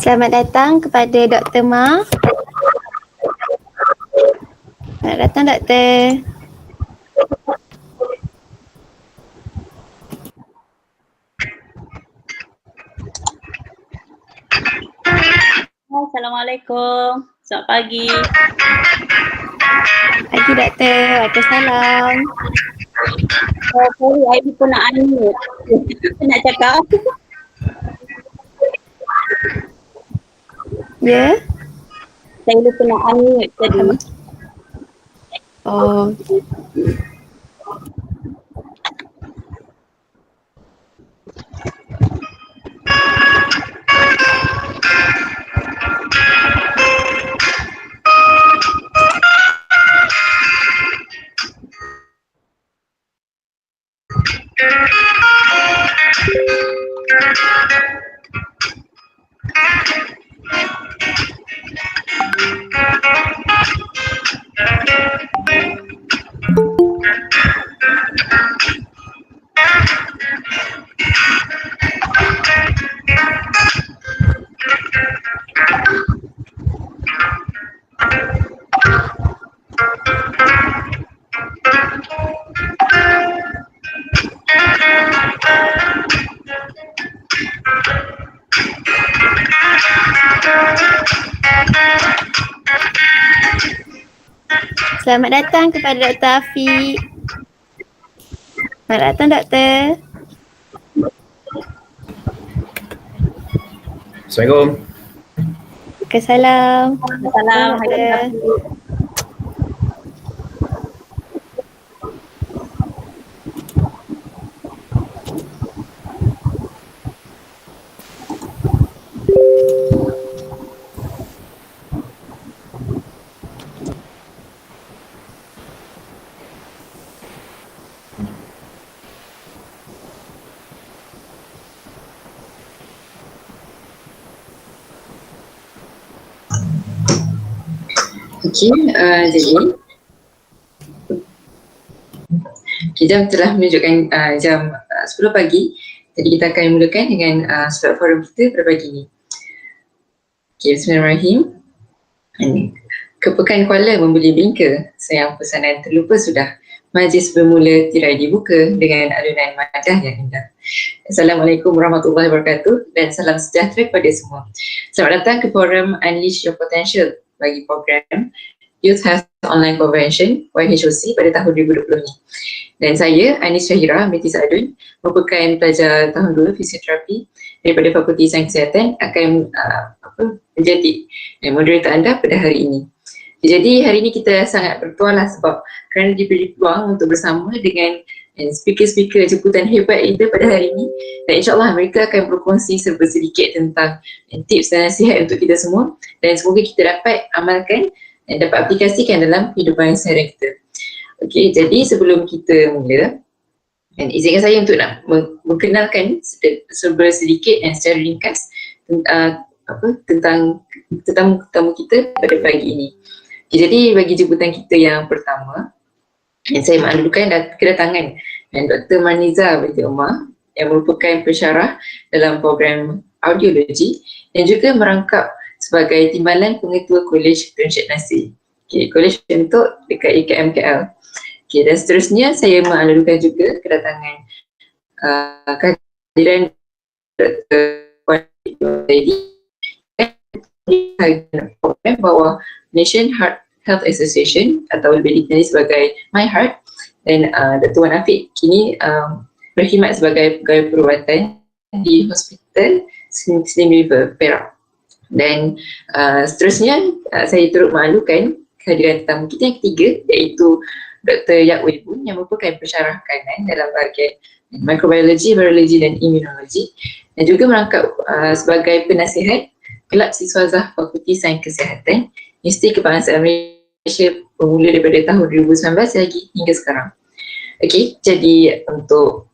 Selamat datang kepada Dr. Ma. Selamat datang, Doktor. Assalamualaikum. Selamat pagi. Pagi, Doktor. Waalaikumsalam. Sorry, I lupa nak unmute. Nak cakap. Ya? Saya lupa nak unmute tadi. Oh. Selamat datang kepada Dr. Afiq. Selamat datang, Doktor. Assalamualaikum. Waalaikumsalam. Assalamualaikum. Okey, jadi jam telah menunjukkan jam 10 pagi. Jadi kita akan mulakan dengan slot forum kita pada pagi ini. Okey, bismillahirrahmanirrahim. Kepekan Kuala membeli bingka, sayang pesanan terlupa sudah. Majlis bermula tirai dibuka dengan alunan madah yang indah. Assalamualaikum warahmatullahi wabarakatuh dan salam sejahtera kepada semua. Selamat datang ke forum Unleash Your Potential bagi program Youth Health Online Convention YHOC pada tahun 2020 ni. Dan saya, Anis Syahira binti Sa'adun, merupakan pelajar tahun 2 fisioterapi daripada Fakulti Sains Kesihatan, akan menjadi moderator anda pada hari ini. Jadi hari ini kita sangat bertuah lah sebab kerana diberi peluang untuk bersama dengan speaker-speaker jemputan hebat kita pada hari ini, dan insyaAllah mereka akan berkongsi serba sedikit tentang tips dan nasihat untuk kita semua, dan semoga kita dapat amalkan dan dapat aplikasikan dalam kehidupan seharian kita. Okey, jadi sebelum kita mula, dan izinkan saya untuk nak memperkenalkan serba sedikit dan secara ringkas tentang tetamu kita pada pagi ini. Okay, jadi bagi jemputan kita yang pertama, saya maklumkan kedatangan Dr. Maniza binti Umar yang merupakan pensyarah dalam program audiologi dan juga merangkap sebagai timbalan pengetua Kolej Encik Nasir. Okay, kolej untuk dekat UKM KL. Okay, dan seterusnya saya maklumkan juga kedatangan kehadiran Dr. program bawah Myheart Health Association atau lebih dikenali sebagai Myheart, dan Dr. Wan Afiq kini berkhidmat sebagai pegawai perubatan di Hospital Slim River, Perak. Dan seterusnya saya turut maklumkan kehadiran tetamu kita yang ketiga, iaitu Dr. Yhoc yang merupakan pensyarah kanan dalam bahagian microbiologi, virologi dan immunologi, dan juga merangkap sebagai penasihat Kelab Siswazah Fakulti Sains Kesihatan Universiti Kebangsaan Malaysia bermula daripada tahun 2019 lagi hingga sekarang. Okey, jadi untuk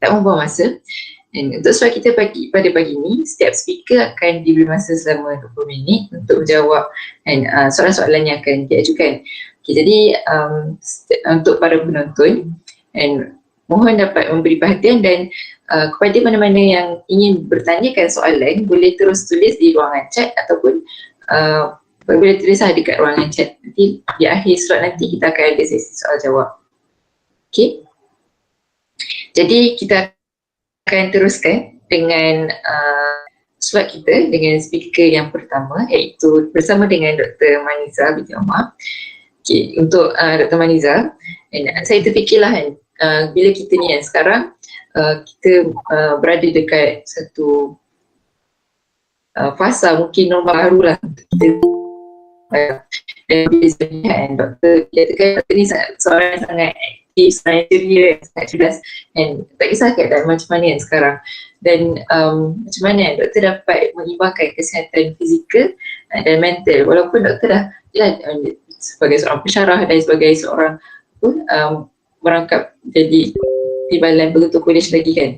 tak membuang masa, dan untuk soal kita pada pagi ini, setiap speaker akan diberi masa selama 20 minit untuk menjawab dan soalan-soalan yang akan diajukan. Okay, jadi untuk para penonton, dan mohon dapat memberi perhatian, dan kepada mana-mana yang ingin bertanyakan soalan boleh terus tulis di ruangan chat ataupun boleh tulis dekat ruangan chat. Nanti di akhir slot nanti kita akan ada sesi soal jawab. Okay, jadi kita akan teruskan dengan slot kita dengan speaker yang pertama, iaitu bersama dengan Dr. Maniza binti Umar. Okay, untuk Dr. Maniza, saya terfikirlah bila kita ni sekarang kita berada dekat satu fasa mungkin normal baru lah untuk kita, dan bila saya lihat doktor ni seorang yang sangat aktif, sangat ceria, sangat cerdas, dan tak kisah keadaan macam mana sekarang, dan macam mana doktor dapat mengimbangkan kesihatan fizikal dan mental, walaupun doktor dah sebagai seorang pensyarah dan sebagai seorang merangkap jadi timbalan pengetua kolej lagi kan.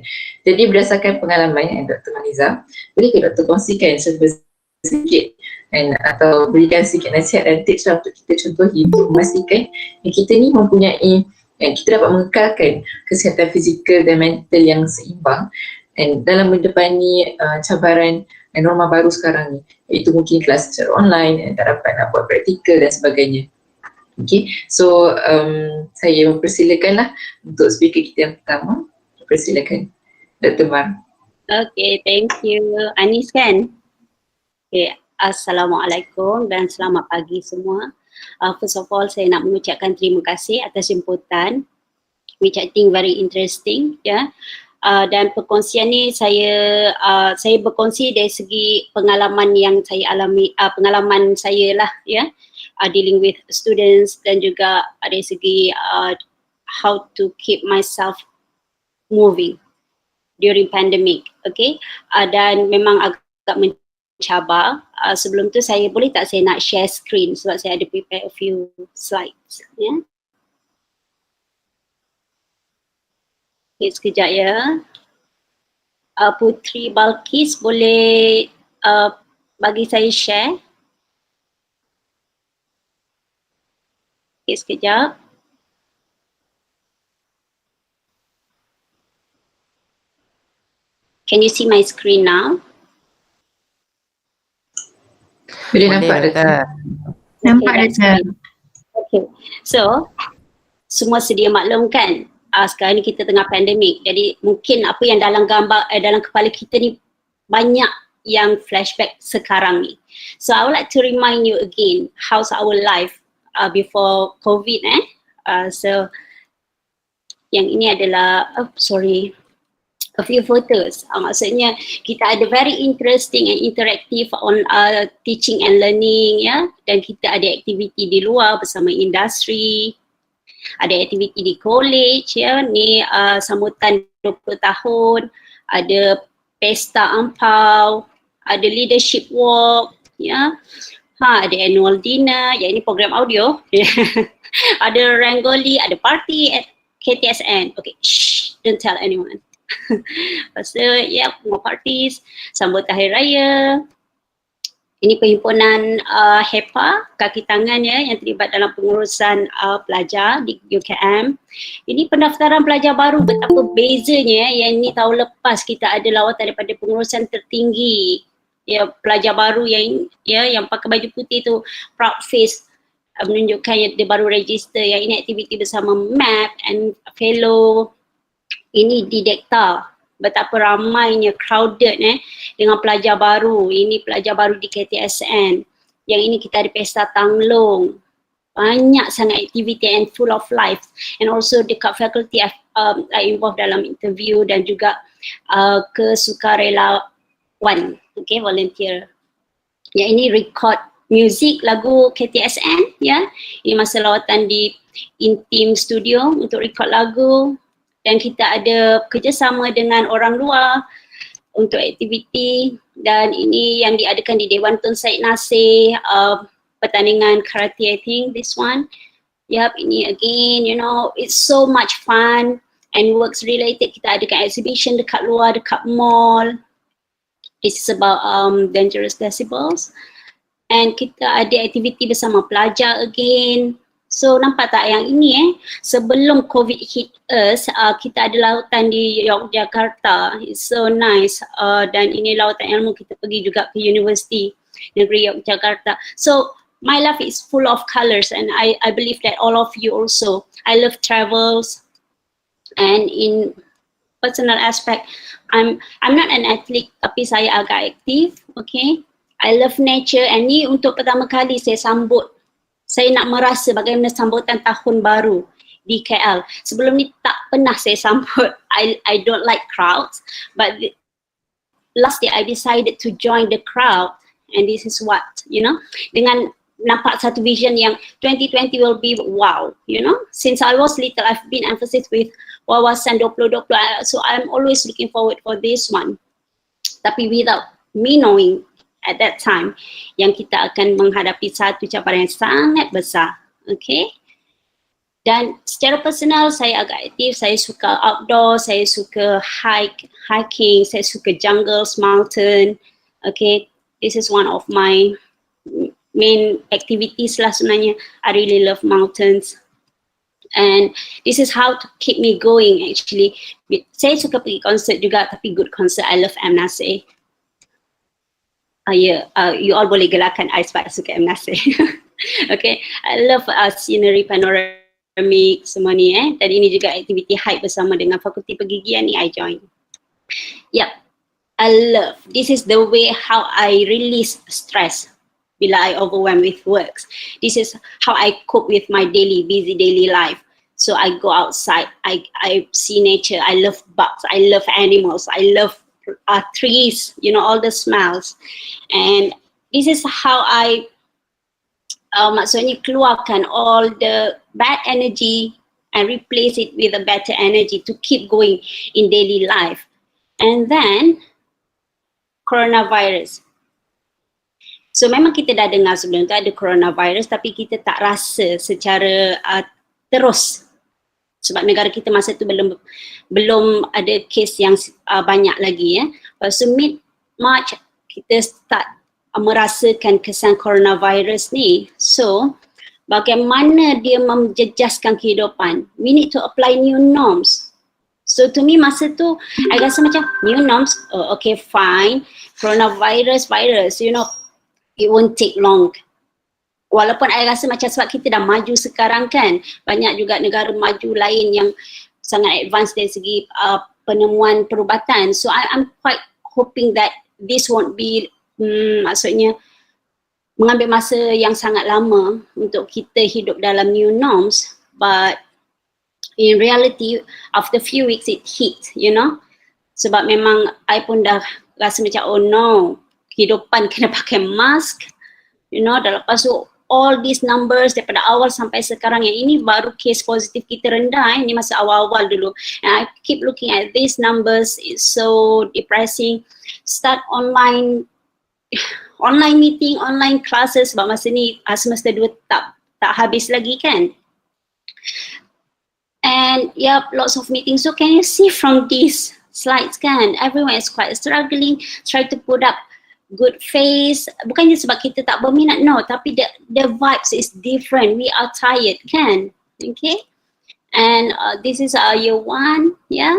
Jadi berdasarkan pengalaman Dr. Maniza, bolehkah doktor kongsikan sedikit atau berikan sedikit nasihat dan tips untuk kita contohi untuk memastikan yang kita ni mempunyai, kita dapat mengekalkan kesihatan fizikal dan mental yang seimbang dan dalam mendepani cabaran norma baru sekarang ni, iaitu mungkin kelas secara online, tak dapat nak buat praktikal dan sebagainya. Okay, so saya mempersilakanlah untuk speaker kita yang pertama. Persilakan Dr. Mar. Okay, thank you. Anis kan? Okay, Assalamualaikum dan selamat pagi semua. First of all, saya nak mengucapkan terima kasih atas jemputan, which I think very interesting, ya. Dan perkongsian ni saya berkongsi dari segi pengalaman yang saya alami, pengalaman saya lah, ya, dealing with students, dan juga dari segi how to keep myself moving during pandemic, okay. Dan memang agak mencabar. Sebelum tu saya boleh tak saya nak share screen sebab saya ada prepare a few slides, ya. Okay, sekejap ya. Putri Balkis boleh bagi saya share. Okay, sekejap. Can you see my screen now? Boleh nampak Dr. Nampak Okay, that's Dr. great. Okay, so semua sedia maklum kan? Sekarang ni kita tengah pandemik, jadi mungkin apa yang dalam gambar dalam kepala kita ni banyak yang flashback sekarang ni. So I would like to remind you again, how's our life before COVID. So yang ini adalah a few photos. Maksudnya kita ada very interesting and interactive on teaching and learning, ya. Dan kita ada aktiviti di luar bersama industri, ada aktiviti di college, ya. Ni sambutan 20 tahun, ada pesta ampau, ada leadership walk, ya. Ada annual dinner, ya ini program audio. Ada rangoli, ada party at KTSN. Okay, shh, don't tell anyone. Lepas tu, ya, more parties, sambut Hari Raya. Ini perhimpunan HEPA, kaki tangan ya, yang terlibat dalam pengurusan pelajar di UKM. Ini pendaftaran pelajar baru, betapa bezanya yang ini tahun lepas kita ada lawatan daripada pengurusan tertinggi. Ya, pelajar baru yang pakai baju putih tu, proud face, menunjukkan yang dia baru register. Yang ini aktiviti bersama MAP and fellow. Ini di Dekta, betapa ramainya, crowded dengan pelajar baru. Ini pelajar baru di KTSN. Yang ini kita ada pesta Tanglong. Banyak sangat aktiviti and full of life. And also dekat faculty are involved dalam interview dan juga kesukarelawan, okay, volunteer. Yang ini record music lagu KTSN, ya. Ini masa lawatan di Intim Studio untuk record lagu. Dan kita ada kerjasama dengan orang luar untuk aktiviti, dan ini yang diadakan di Dewan Tun Syed Nasir, pertandingan karate, I think this one. Yup, ini again, you know, it's so much fun and works related. Kita adakan exhibition dekat luar, dekat mall. This is about dangerous decibels. And kita ada aktiviti bersama pelajar again. So nampak tak yang ini sebelum COVID hit us, kita ada lautan di Yogyakarta. It's so nice. Dan ini lautan ilmu, kita pergi juga ke Universiti Negeri Yogyakarta. So my life is full of colors, and I believe that all of you also. I love travels, and in personal aspect, I'm not an athlete tapi saya agak aktif, okay. I love nature, and ni untuk pertama kali saya sambut. Saya nak merasa bagaimana sambutan tahun baru di KL. Sebelum ni tak pernah saya sambut. I don't like crowds, but last day I decided to join the crowd, and this is what, you know, dengan nampak satu vision yang 2020 will be wow, you know. Since I was little, I've been emphasized with wawasan 2020, so I'm always looking forward for this one. Tapi without me knowing at that time yang kita akan menghadapi satu cabaran yang sangat besar, okay. Dan secara personal saya agak aktif, saya suka outdoor, saya suka hiking, saya suka jungles, mountain, okay. This is one of my main activities lah sebenarnya. I really love mountains, and this is how to keep me going actually. Saya suka pergi konsert juga, tapi good concert. I love M. Nasir. You all boleh gelarkan I sebab suka M. Nasir. Okay, I love scenery, panoramic, semua ni Dan ini juga aktiviti hike bersama dengan Fakulti Pergigian ni I join. Yep, I love. This is the way how I release stress bila I overwhelmed with works. This is how I cope with my busy daily life. So I go outside, I see nature, I love bugs, I love animals, I love trees, you know, all the smells. And this is how I maksudnya keluarkan all the bad energy and replace it with a better energy to keep going in daily life. And then coronavirus. So memang kita dah dengar sebelum tu ada coronavirus, tapi kita tak rasa secara terus. Sebab negara kita masa tu belum ada kes yang banyak lagi Lepas tu mid-March kita start merasakan kesan coronavirus ni. So bagaimana dia menjejaskan kehidupan? We need to apply new norms. So to me masa tu I rasa macam new norms, okay fine, coronavirus, you know, it won't take long. Walaupun I rasa macam sebab kita dah maju sekarang kan, banyak juga negara maju lain yang sangat advance dari segi penemuan perubatan. So I'm quite hoping that this won't be maksudnya mengambil masa yang sangat lama untuk kita hidup dalam new norms. But in reality, after few weeks it hit, you know. Sebab memang I pun dah rasa macam oh no, kehidupan kena pakai mask, you know, dah lepas tu all these numbers daripada awal sampai sekarang, yang ini baru kes positif kita rendah, ini masa awal-awal dulu. And I keep looking at these numbers, it's so depressing. Start online meeting, online classes, sebab masa ni semester 2 tak habis lagi kan. And yep, lots of meetings. So can you see from these slides kan, everyone is quite struggling, try to put up good face. Bukannya sebab kita tak berminat, no, tapi the vibes is different. We are tired kan. Okay. And this is our year 1, yeah.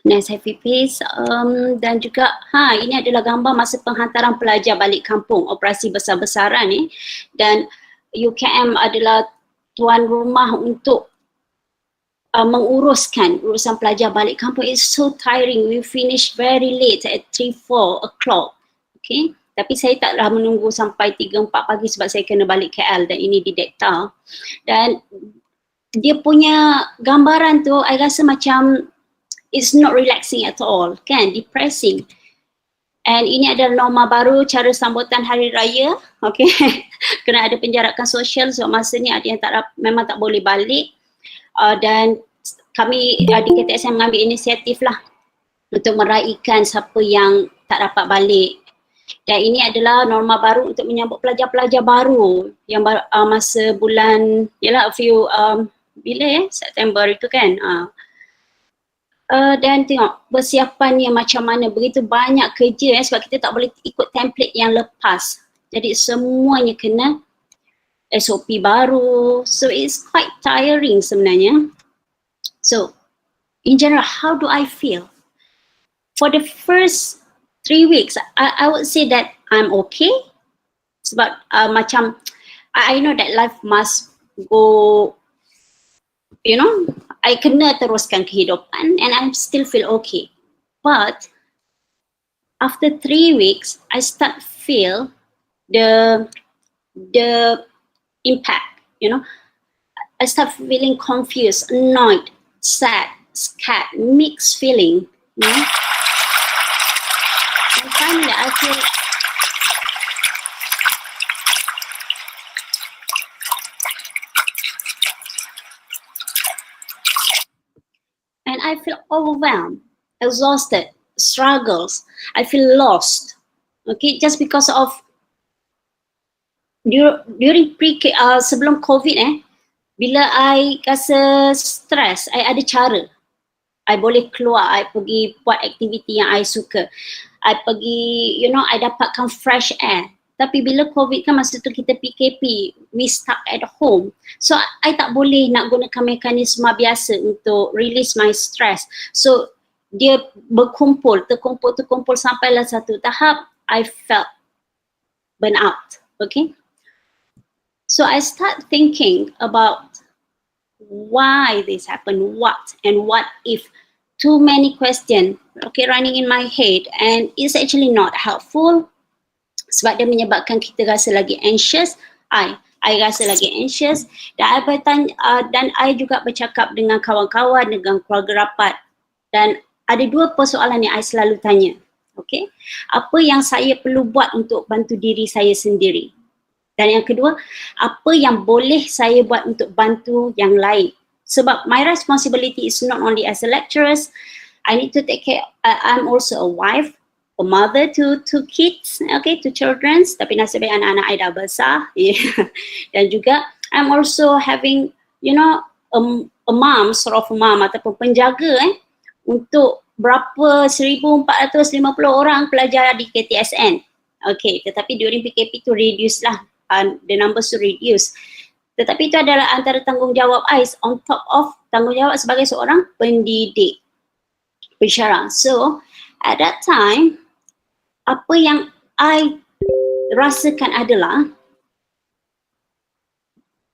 Nice happy face. Dan juga ini adalah gambar masa penghantaran pelajar balik kampung, operasi besar-besaran dan UKM adalah tuan rumah untuk menguruskan urusan pelajar balik kampung. It's so tiring. We finish very late at 3-4 o'clock. Okay. Tapi saya taklah menunggu sampai 3-4 pagi sebab saya kena balik KL dan ini di Dekta. Dan dia punya gambaran tu, I rasa macam it's not relaxing at all, kan? Depressing. And ini adalah norma baru, cara sambutan Hari Raya, okay? Kena ada penjarakan sosial, so masa ni ada yang memang tak boleh balik. Dan kami di KTSM mengambil inisiatif lah untuk meraihkan siapa yang tak dapat balik. Dan ini adalah norma baru untuk menyambut pelajar-pelajar baru yang masa bulan, yalah September itu kan. Dan tengok persiapannya macam mana, begitu banyak kerja sebab kita tak boleh ikut template yang lepas. Jadi semuanya kena SOP baru. So it's quite tiring sebenarnya. So in general, how do I feel? For the first 3 weeks, I would say that I'm okay. Sebab macam I know that life must go, you know, I kena teruskan kehidupan and I still feel okay. But after 3 weeks, I start feel the impact, you know. I start feeling confused, annoyed, sad, scared, mixed feeling, you know. And finally, I feel overwhelmed, exhausted, struggles. I feel lost. Okay, just because of during sebelum COVID bila I rasa stress, I ada cara. I boleh keluar, I pergi buat aktiviti yang I suka. I pergi, you know, I dapatkan fresh air. Tapi bila COVID kan masa tu kita PKP, we stuck at home. So I tak boleh nak gunakan mekanisme biasa untuk release my stress. So dia terkumpul sampailah satu tahap, I felt burn out. Okay. So I start thinking about why this happened, what and what if. Too many questions, okay, running in my head, and it's actually not helpful sebab dia menyebabkan kita rasa lagi anxious. I rasa lagi anxious dan I juga bercakap dengan kawan-kawan, dengan keluarga rapat, dan ada 2 persoalan yang I selalu tanya. Okay, apa yang saya perlu buat untuk bantu diri saya sendiri? Dan yang kedua, apa yang boleh saya buat untuk bantu yang lain? Sebab my responsibility is not only as a lecturer, I need to take care, I'm also a wife, a mother to 2 kids, okay, 2 children, tapi nasib baik anak-anak I dah besar. Dan juga I'm also having, you know, a mom, sort of a mom ataupun penjaga untuk berapa 1,450 orang pelajar di KTSN. Okay, tetapi during PKP tu reduce lah, the numbers to reduce. Tetapi itu adalah antara tanggungjawab I on top of tanggungjawab sebagai seorang pendidik, pensyarah. So at that time, apa yang I rasakan adalah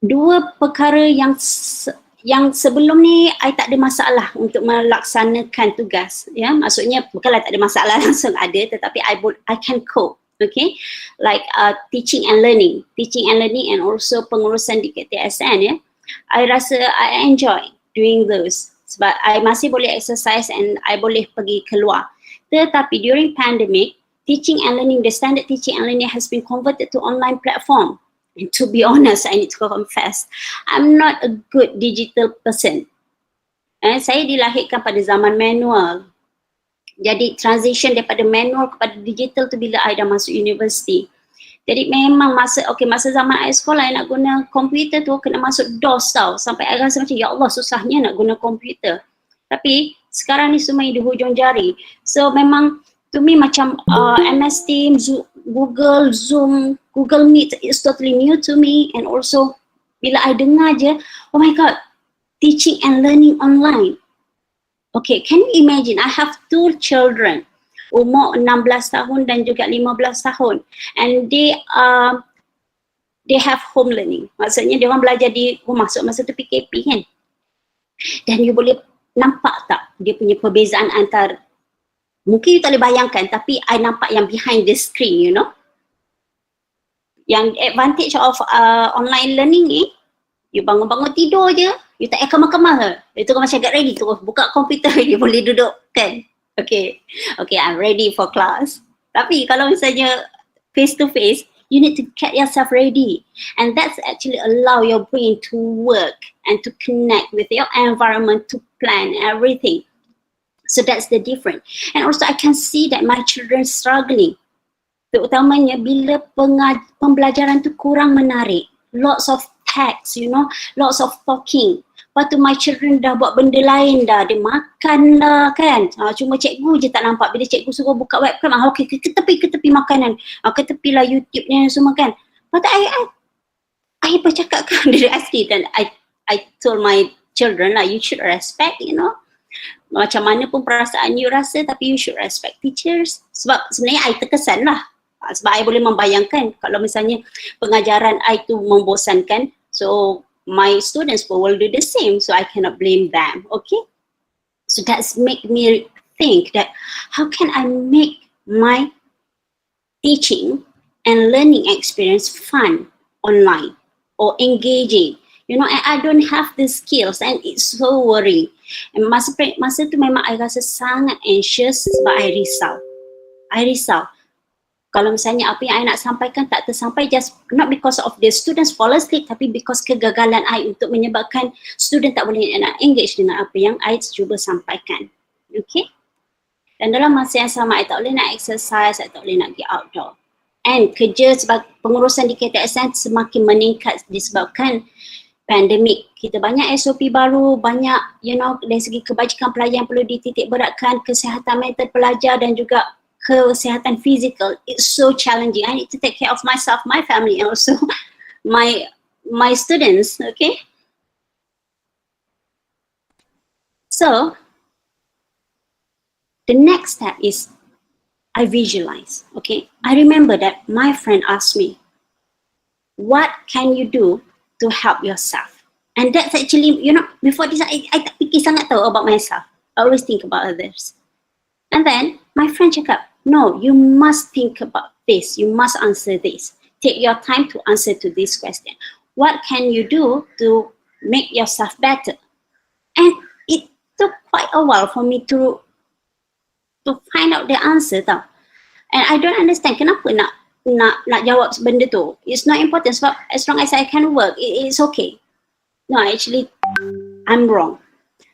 2 perkara yang sebelum ni I tak ada masalah untuk melaksanakan tugas. Ya, maksudnya bukanlah tak ada masalah langsung ada, tetapi I can cope. Okay, like teaching and learning and also pengurusan di KTSN, I rasa I enjoy doing those. sebab I masih boleh exercise and I boleh pergi keluar. Tetapi during pandemic, teaching and learning, the standard teaching and learning has been converted to online platform. And to be honest, I need to confess, I'm not a good digital person. Saya dilahirkan pada zaman manual. Jadi transition daripada manual kepada digital tu bila I dah masuk universiti. Jadi memang masa zaman I sekolah, I nak guna komputer tu kena masuk DOS tau. Sampai I rasa macam, ya Allah susahnya nak guna komputer. Tapi sekarang ni semua di hujung jari. So memang to me macam MS Teams, Google, Zoom, Google Meet is totally new to me. And also bila I dengar je, oh my God, teaching and learning online. Okay, can you imagine? I have 2 children, umur 16 tahun dan juga 15 tahun, and they have home learning. Maksudnya dia orang belajar di rumah, so masa tu PKP kan. Dan you boleh nampak tak dia punya perbezaan antara, mungkin you tak boleh bayangkan, tapi I nampak yang behind the screen, you know. Yang advantage of online learning ni, you bangun-bangun tidur je, you tak akan kemas. Itu kan macam agak ready tu, buka komputer, you boleh duduk kan. Okay, I'm ready for class. Tapi kalau misalnya face to face, you need to get yourself ready. And that's actually allow your brain to work and to connect with your environment, to plan everything. So that's the difference. And also I can see that my children struggling. Terutamanya bila pembelajaran tu kurang menarik. Lots of text, you know, lots of talking. Lepas tu my children dah buat benda lain dah, dia makan dah kan. Cuma cikgu je tak nampak. Bila cikgu suruh buka webcam, okay, ke tepi makanan. Ke tepi lah YouTube ni semua kan. Lepas tu I bercakapkan dari asli dan I told my children lah, you should respect, you know. Macam mana pun perasaan you rasa, tapi you should respect teachers. Sebab sebenarnya I terkesan lah. Sebab I boleh membayangkan kalau misalnya pengajaran I tu membosankan, so my students will do the same, so I cannot blame them, okay? So that's make me think that how can I make my teaching and learning experience fun online or engaging? You know, I don't have the skills and it's so worrying. And masa tu memang I rasa sangat anxious sebab I risau. Kalau misalnya apa yang I nak sampaikan tak tersampai, just not because of the students fall asleep, tapi because kegagalan I untuk menyebabkan student tak boleh nak engage dengan apa yang I cuba sampaikan. Okay? Dan dalam masa yang sama, I tak boleh nak exercise, I tak boleh nak pergi outdoor. And kerja sebab pengurusan di KTSN semakin meningkat disebabkan pandemik. Kita banyak SOP baru, banyak, you know, dari segi kebajikan pelajar yang perlu dititik beratkan, kesihatan mental pelajar dan juga kesihatan fizikal. It's so challenging. I need to take care of myself, my family, and also my students, okay? So, the next step is I visualize, okay? I remember that my friend asked me, what can you do to help yourself? And that's actually, you know, before this, I tak fikir sangat tahu about myself. I always think about others. And then, my friend cakap, no, you must think about this. You must answer this. Take your time to answer to this question. What can you do to make yourself better? And it took quite a while for me to find out the answer tau. And I don't understand kenapa nak jawab benda tu. It's not important sebab as long as I can work, it's okay. No, actually, I'm wrong.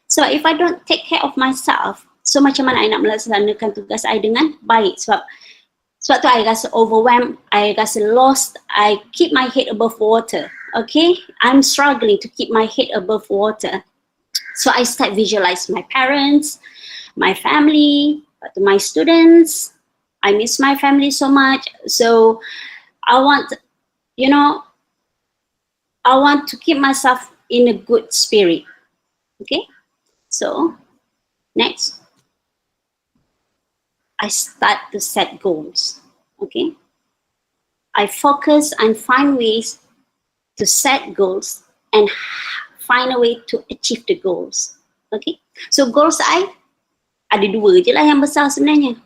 So if I don't take care of myself, so macam mana I nak melaksanakan tugas I dengan baik? Sebab tu I rasa overwhelmed, I rasa lost, I keep my head above water. Okay, I'm struggling to keep my head above water. So I start visualize my parents, my family, my students. I miss my family so much. So I want, you know, I want to keep myself in a good spirit. Okay, so next. I start to set goals, okay? I focus and find ways to set goals and find a way to achieve the goals, okay? So goals I, ada 2 je lah yang besar sebenarnya.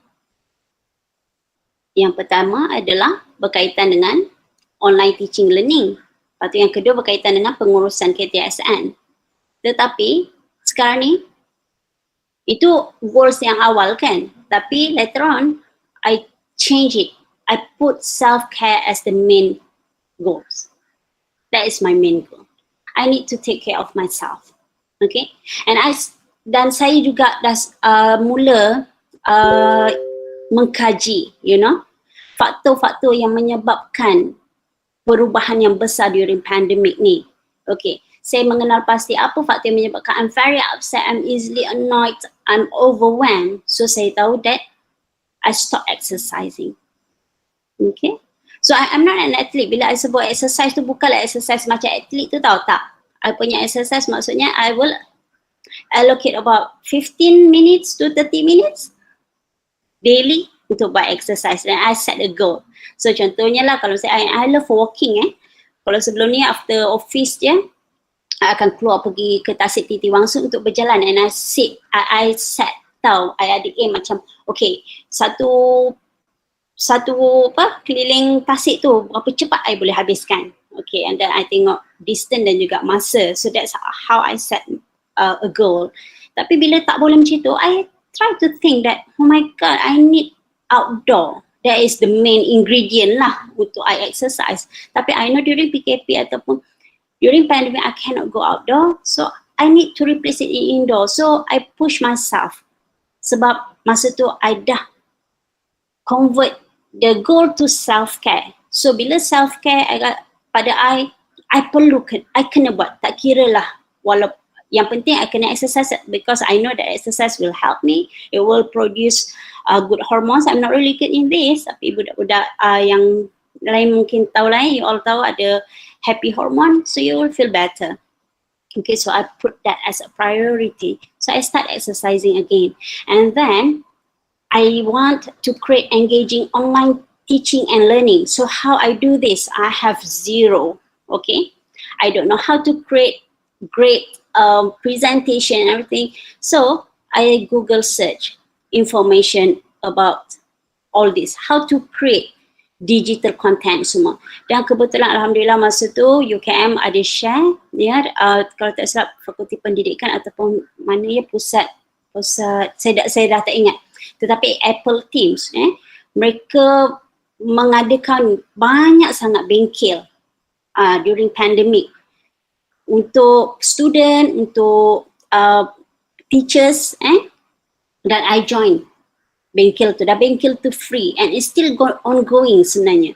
Yang pertama adalah berkaitan dengan online teaching learning. Lepas tu yang kedua berkaitan dengan pengurusan KTSN. Tetapi sekarang ni Itu goals yang awal kan. Tapi later on, I change it. I put self-care as the main goals. That is my main goal. I need to take care of myself. Okay. Dan saya juga dah mula mengkaji, faktor-faktor yang menyebabkan perubahan yang besar during pandemic ni. Okay. Saya mengenal pasti apa faktor yang menyebabkan I'm very upset, I'm easily annoyed, I'm overwhelmed. So saya tahu that I stop exercising. Okay. So I'm not an athlete. Bila I sebut exercise tu bukanlah exercise macam athlete tu, tahu tak? I punya exercise maksudnya I will allocate about 15 minutes to 30 minutes daily untuk buat exercise, dan I set a goal. So contohnya lah, kalau saya I love walking Kalau sebelum ni after office je, I akan keluar pergi ke Tasik Titi Wangsu untuk berjalan, and I set tahu, I ada aim macam okay, satu keliling Tasik tu berapa cepat I boleh habiskan. Okay, and then I tengok distance dan juga masa. So that's how I set a goal. Tapi bila tak boleh macam tu, I try to think that, oh my god, I need outdoor. That is the main ingredient lah untuk I exercise. Tapi I know during PKP ataupun during pandemic, I cannot go outdoor. So I need to replace it in indoor. So I push myself. Sebab masa tu I dah convert the goal to self-care. So bila self-care pada I perlukan, I kena buat. Tak kira lah, walaupun yang penting I kena exercise because I know that exercise will help me. It will produce good hormones. I'm not really good in this, tapi budak-budak yang lain mungkin tahu lah, you all tahu ada happy hormone, so you will feel better. Okay, so I put that as a priority. So I start exercising again. And then I want to create engaging online teaching and learning. So how I do this? I have zero, okay? I don't know how to create great presentation and everything. So I Google search information about all this, how to create digital content semua. Dan kebetulan alhamdulillah masa tu UKM ada share, kalau tak silap Fakulti Pendidikan ataupun mana pusat saya dah tak ingat. Tetapi Apple Teams, mereka mengadakan banyak sangat bengkel during pandemic untuk student, untuk teachers, dan I join bengkel tu. Dah bengkel tu free and it's still ongoing sebenarnya.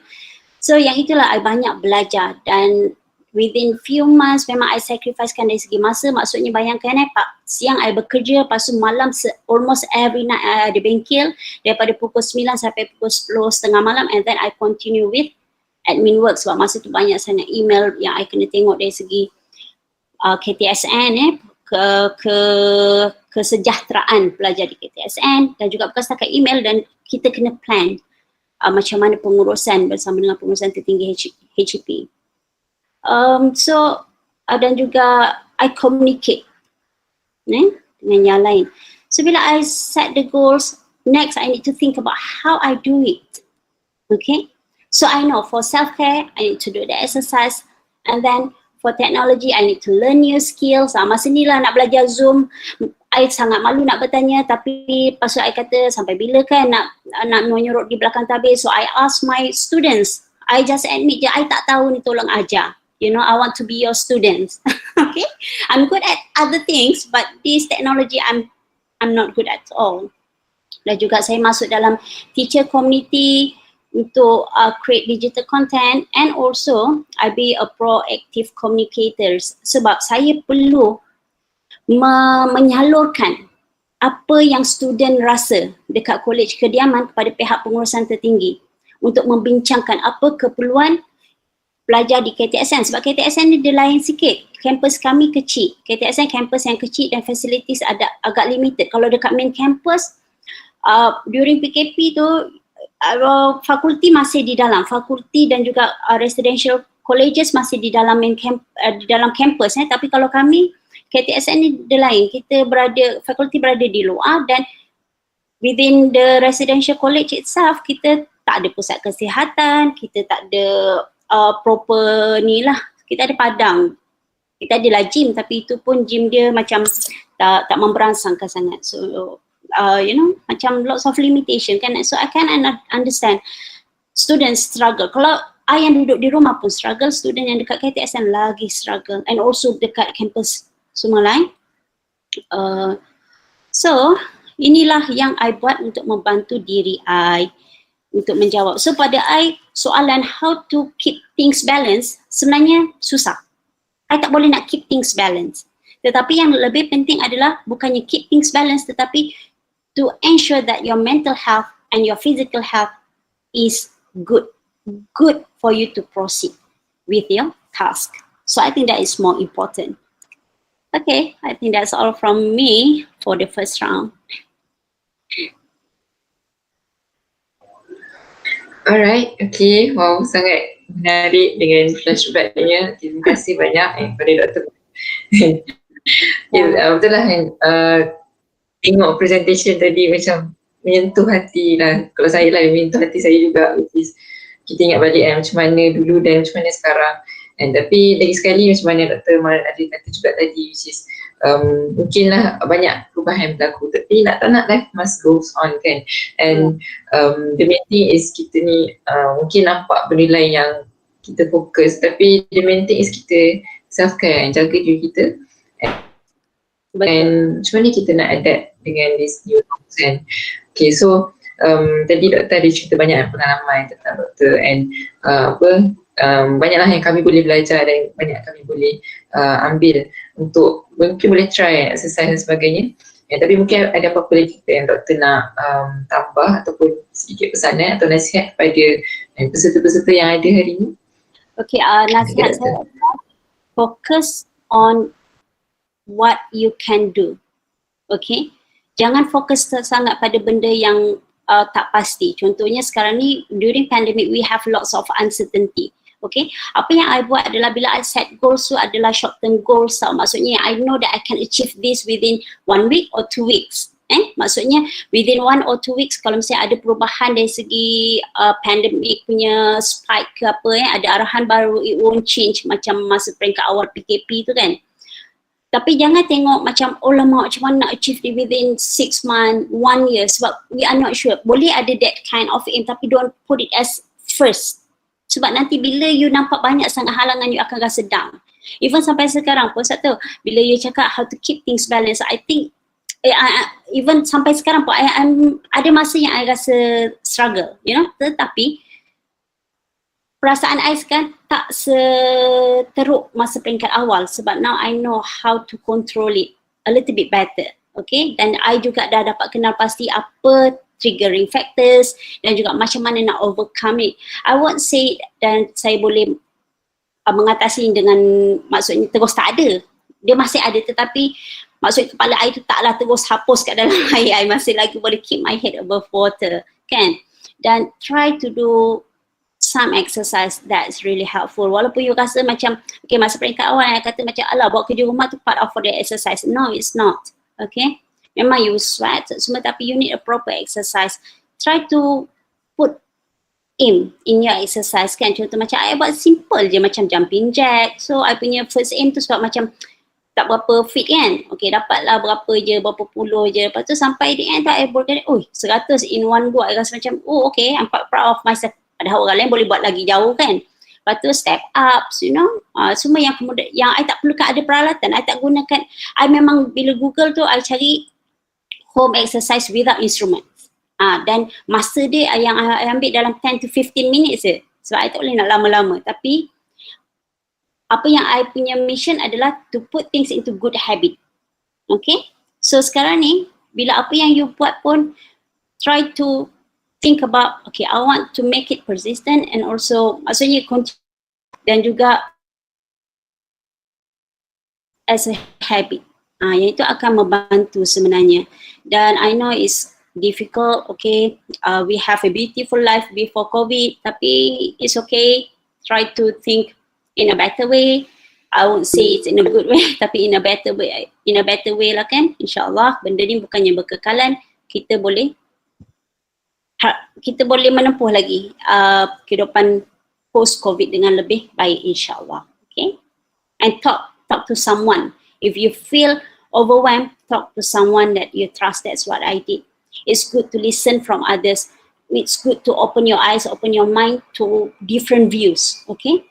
So yang itulah I banyak belajar, dan within few months memang I sacrificekan dari segi masa. Maksudnya bayangkan siang I bekerja, lepas tu malam almost every night I ada bengkel daripada pukul 9 sampai pukul 10:30 malam, and then I continue with admin work sebab masa tu banyak sangat email yang I kena tengok dari segi KTSN, kesejahteraan pelajar di KTSN, dan juga bukan setakat email, dan kita kena plan macam mana pengurusan bersama dengan pengurusan tertinggi HEP. Dan juga I communicate dengan yang lain. So bila I set the goals, next I need to think about how I do it. Okay, so I know for self-care I need to do the exercise, and then for technology, I need to learn new skills. Masa ni lah nak belajar Zoom, I sangat malu nak bertanya, tapi lepas tu I kata sampai bila kan nak menyurut di belakang tabir. So I ask my students, I just admit je, I tak tahu ni, tolong ajar. I want to be your students. Okay, I'm good at other things, but this technology I'm not good at all. Dan juga saya masuk dalam teacher community untuk create digital content, and also I be a proactive communicator sebab saya perlu menyalurkan apa yang student rasa dekat college kediaman kepada pihak pengurusan tertinggi untuk membincangkan apa keperluan pelajar di KTSN, sebab KTSN ni dia lain sikit. Kampus kami kecil, KTSN kampus yang kecil dan facilities ada agak limited. Kalau dekat main campus during PKP tu fakulti masih di dalam, fakulti dan juga residential colleges masih di dalam dalam kampus, tapi kalau kami KTSN ni dia lain, fakulti berada di luar, dan within the residential college itself kita tak ada pusat kesihatan, kita tak ada proper ni lah, kita ada padang kita adalah gym, tapi itu pun gym dia macam tak memberangsangkan sangat. So macam lots of limitation kan. So I can understand students struggle. Kalau I yang duduk di rumah pun struggle, student yang dekat KTSN lagi struggle, and also dekat campus semua lain. So inilah yang I buat untuk membantu diri I untuk menjawab. So pada I, soalan how to keep things balance sebenarnya susah. I tak boleh nak keep things balance. Tetapi yang lebih penting adalah bukannya keep things balance, tetapi to ensure that your mental health and your physical health is good for you to proceed with your task. So I think that is more important. Okay, I think that's all from me for the first round. Alright, okay. Wow, sangat menarik dengan flashbacknya. Terima kasih banyak kepada Dr. Betul lah kan, tengok presentation tadi macam menyentuh hati lah. Kalau saya lah, menyentuh hati saya juga, which is kita ingat balik macam mana dulu dan macam mana sekarang. Tapi lagi sekali macam mana Dr. Maran ada kata juga tadi, which is mungkinlah banyak perubahan berlaku, tapi tak nak life must goes on kan. And the main thing is kita ni mungkin nampak benda lain yang kita fokus, tapi the main thing is kita self care, jaga diri kita. And macam mana kita nak adapt dengan this new norms kan. Okay, so tadi doktor ada cerita banyak pengalaman tentang doktor, and banyaklah yang kami boleh belajar dan banyak kami boleh ambil untuk mungkin boleh try exercise dan sebagainya. Tapi mungkin ada apa-apa lagi yang doktor nak tambah ataupun sedikit pesanan atau nasihat kepada peserta-peserta yang ada hari ini? Okay, nasihat saya adalah focus on what you can do. Okay, jangan fokus sangat pada benda yang tak pasti. Contohnya sekarang ni during pandemic we have lots of uncertainty. Okay, apa yang I buat adalah bila I set goals tu adalah short term goals. So, maksudnya I know that I can achieve this within 1 week or 2 weeks. Maksudnya within 1 or 2 weeks kalau misalnya ada perubahan dari segi pandemic punya spike ke apa, ada arahan baru, it won't change macam masa peringkat awal PKP tu kan. Tapi jangan tengok macam oh lama macam mana nak achieve within 6 months, 1 year, sebab we are not sure. Boleh ada that kind of aim, tapi don't put it as first. Sebab nanti bila you nampak banyak sangat halangan, you akan rasa down. Even sampai sekarang pun, saya tahu bila you cakap how to keep things balanced, I think even sampai sekarang pun ada masa yang I rasa struggle, you know. Tetapi perasaan I sekarang tak seteruk masa peringkat awal, sebab now I know how to control it a little bit better. Okay, dan I juga dah dapat kenal pasti apa triggering factors dan juga macam mana nak overcome it. I won't say dan saya boleh mengatasi dengan maksudnya terus tak ada. Dia masih ada, tetapi maksudnya kepala I tu taklah terus hapus kat dalam air. I masih lagi boleh keep my head above water kan. Dan try to do some exercise that's really helpful. Walaupun you rasa macam okay, masa peringkat awal I kata macam alah buat kerja rumah tu part of the exercise. No, it's not. Okay, memang you sweat semua, tapi you need a proper exercise. Try to put aim in your exercise kan. Contoh macam I buat simple je macam jumping jack. So I punya first aim tu sebab macam tak berapa fit kan. Okay, dapatlah berapa je, berapa puluh je. Lepas tu sampai di end tu I boleh 100 in one go. I rasa macam okay, I'm quite proud of myself. Padahal orang lain boleh buat lagi jauh kan. Lepas tu step ups, you know, semua yang kemudian yang I tak perlukan ada peralatan, I tak gunakan. I memang bila Google tu I cari home exercise without instruments. Dan masa dia yang I ambil dalam 10 to 15 minutes je. Sebab I tak boleh nak lama-lama. Tapi apa yang I punya mission adalah to put things into good habit. Okay? So sekarang ni bila apa yang you buat pun try to think about, okay, I want to make it persistent and also maksudnya dan juga as a habit. Yang itu akan membantu sebenarnya. Dan I know it's difficult, okay, we have a beautiful life before COVID, tapi it's okay, try to think in a better way. I won't say it's in a good way, tapi in a better way lah kan. InsyaAllah benda ni bukannya berkekalan, kita boleh menempuh lagi kehidupan post-COVID dengan lebih baik insyaAllah. Okay? And talk to someone. If you feel overwhelmed, talk to someone that you trust. That's what I did. It's good to listen from others. It's good to open your eyes, open your mind to different views. Okay,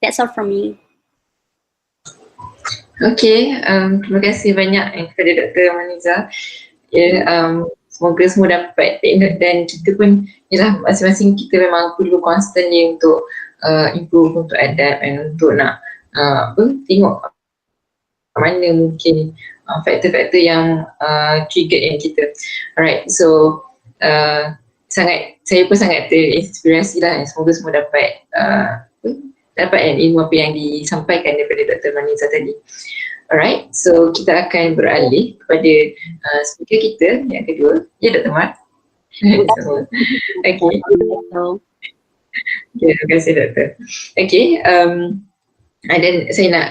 that's all from me. Okay, terima kasih banyak kepada Dr. Maniza. Ya, semoga semua dapat take note dan kita pun, yalah, masing-masing kita memang perlu constantly untuk improve, untuk adapt dan untuk nak tengok mana mungkin faktor-faktor yang trigger in kita. Alright, so saya pun sangat terinspirasi lah. Semoga semua dapat ilmu apa yang disampaikan daripada Dr. Maniza tadi. Alright, so kita akan beralih kepada speaker kita yang kedua. Ya, Dr. Mat. So, okay. Terima kasih, Doktor. Okay, dan saya nak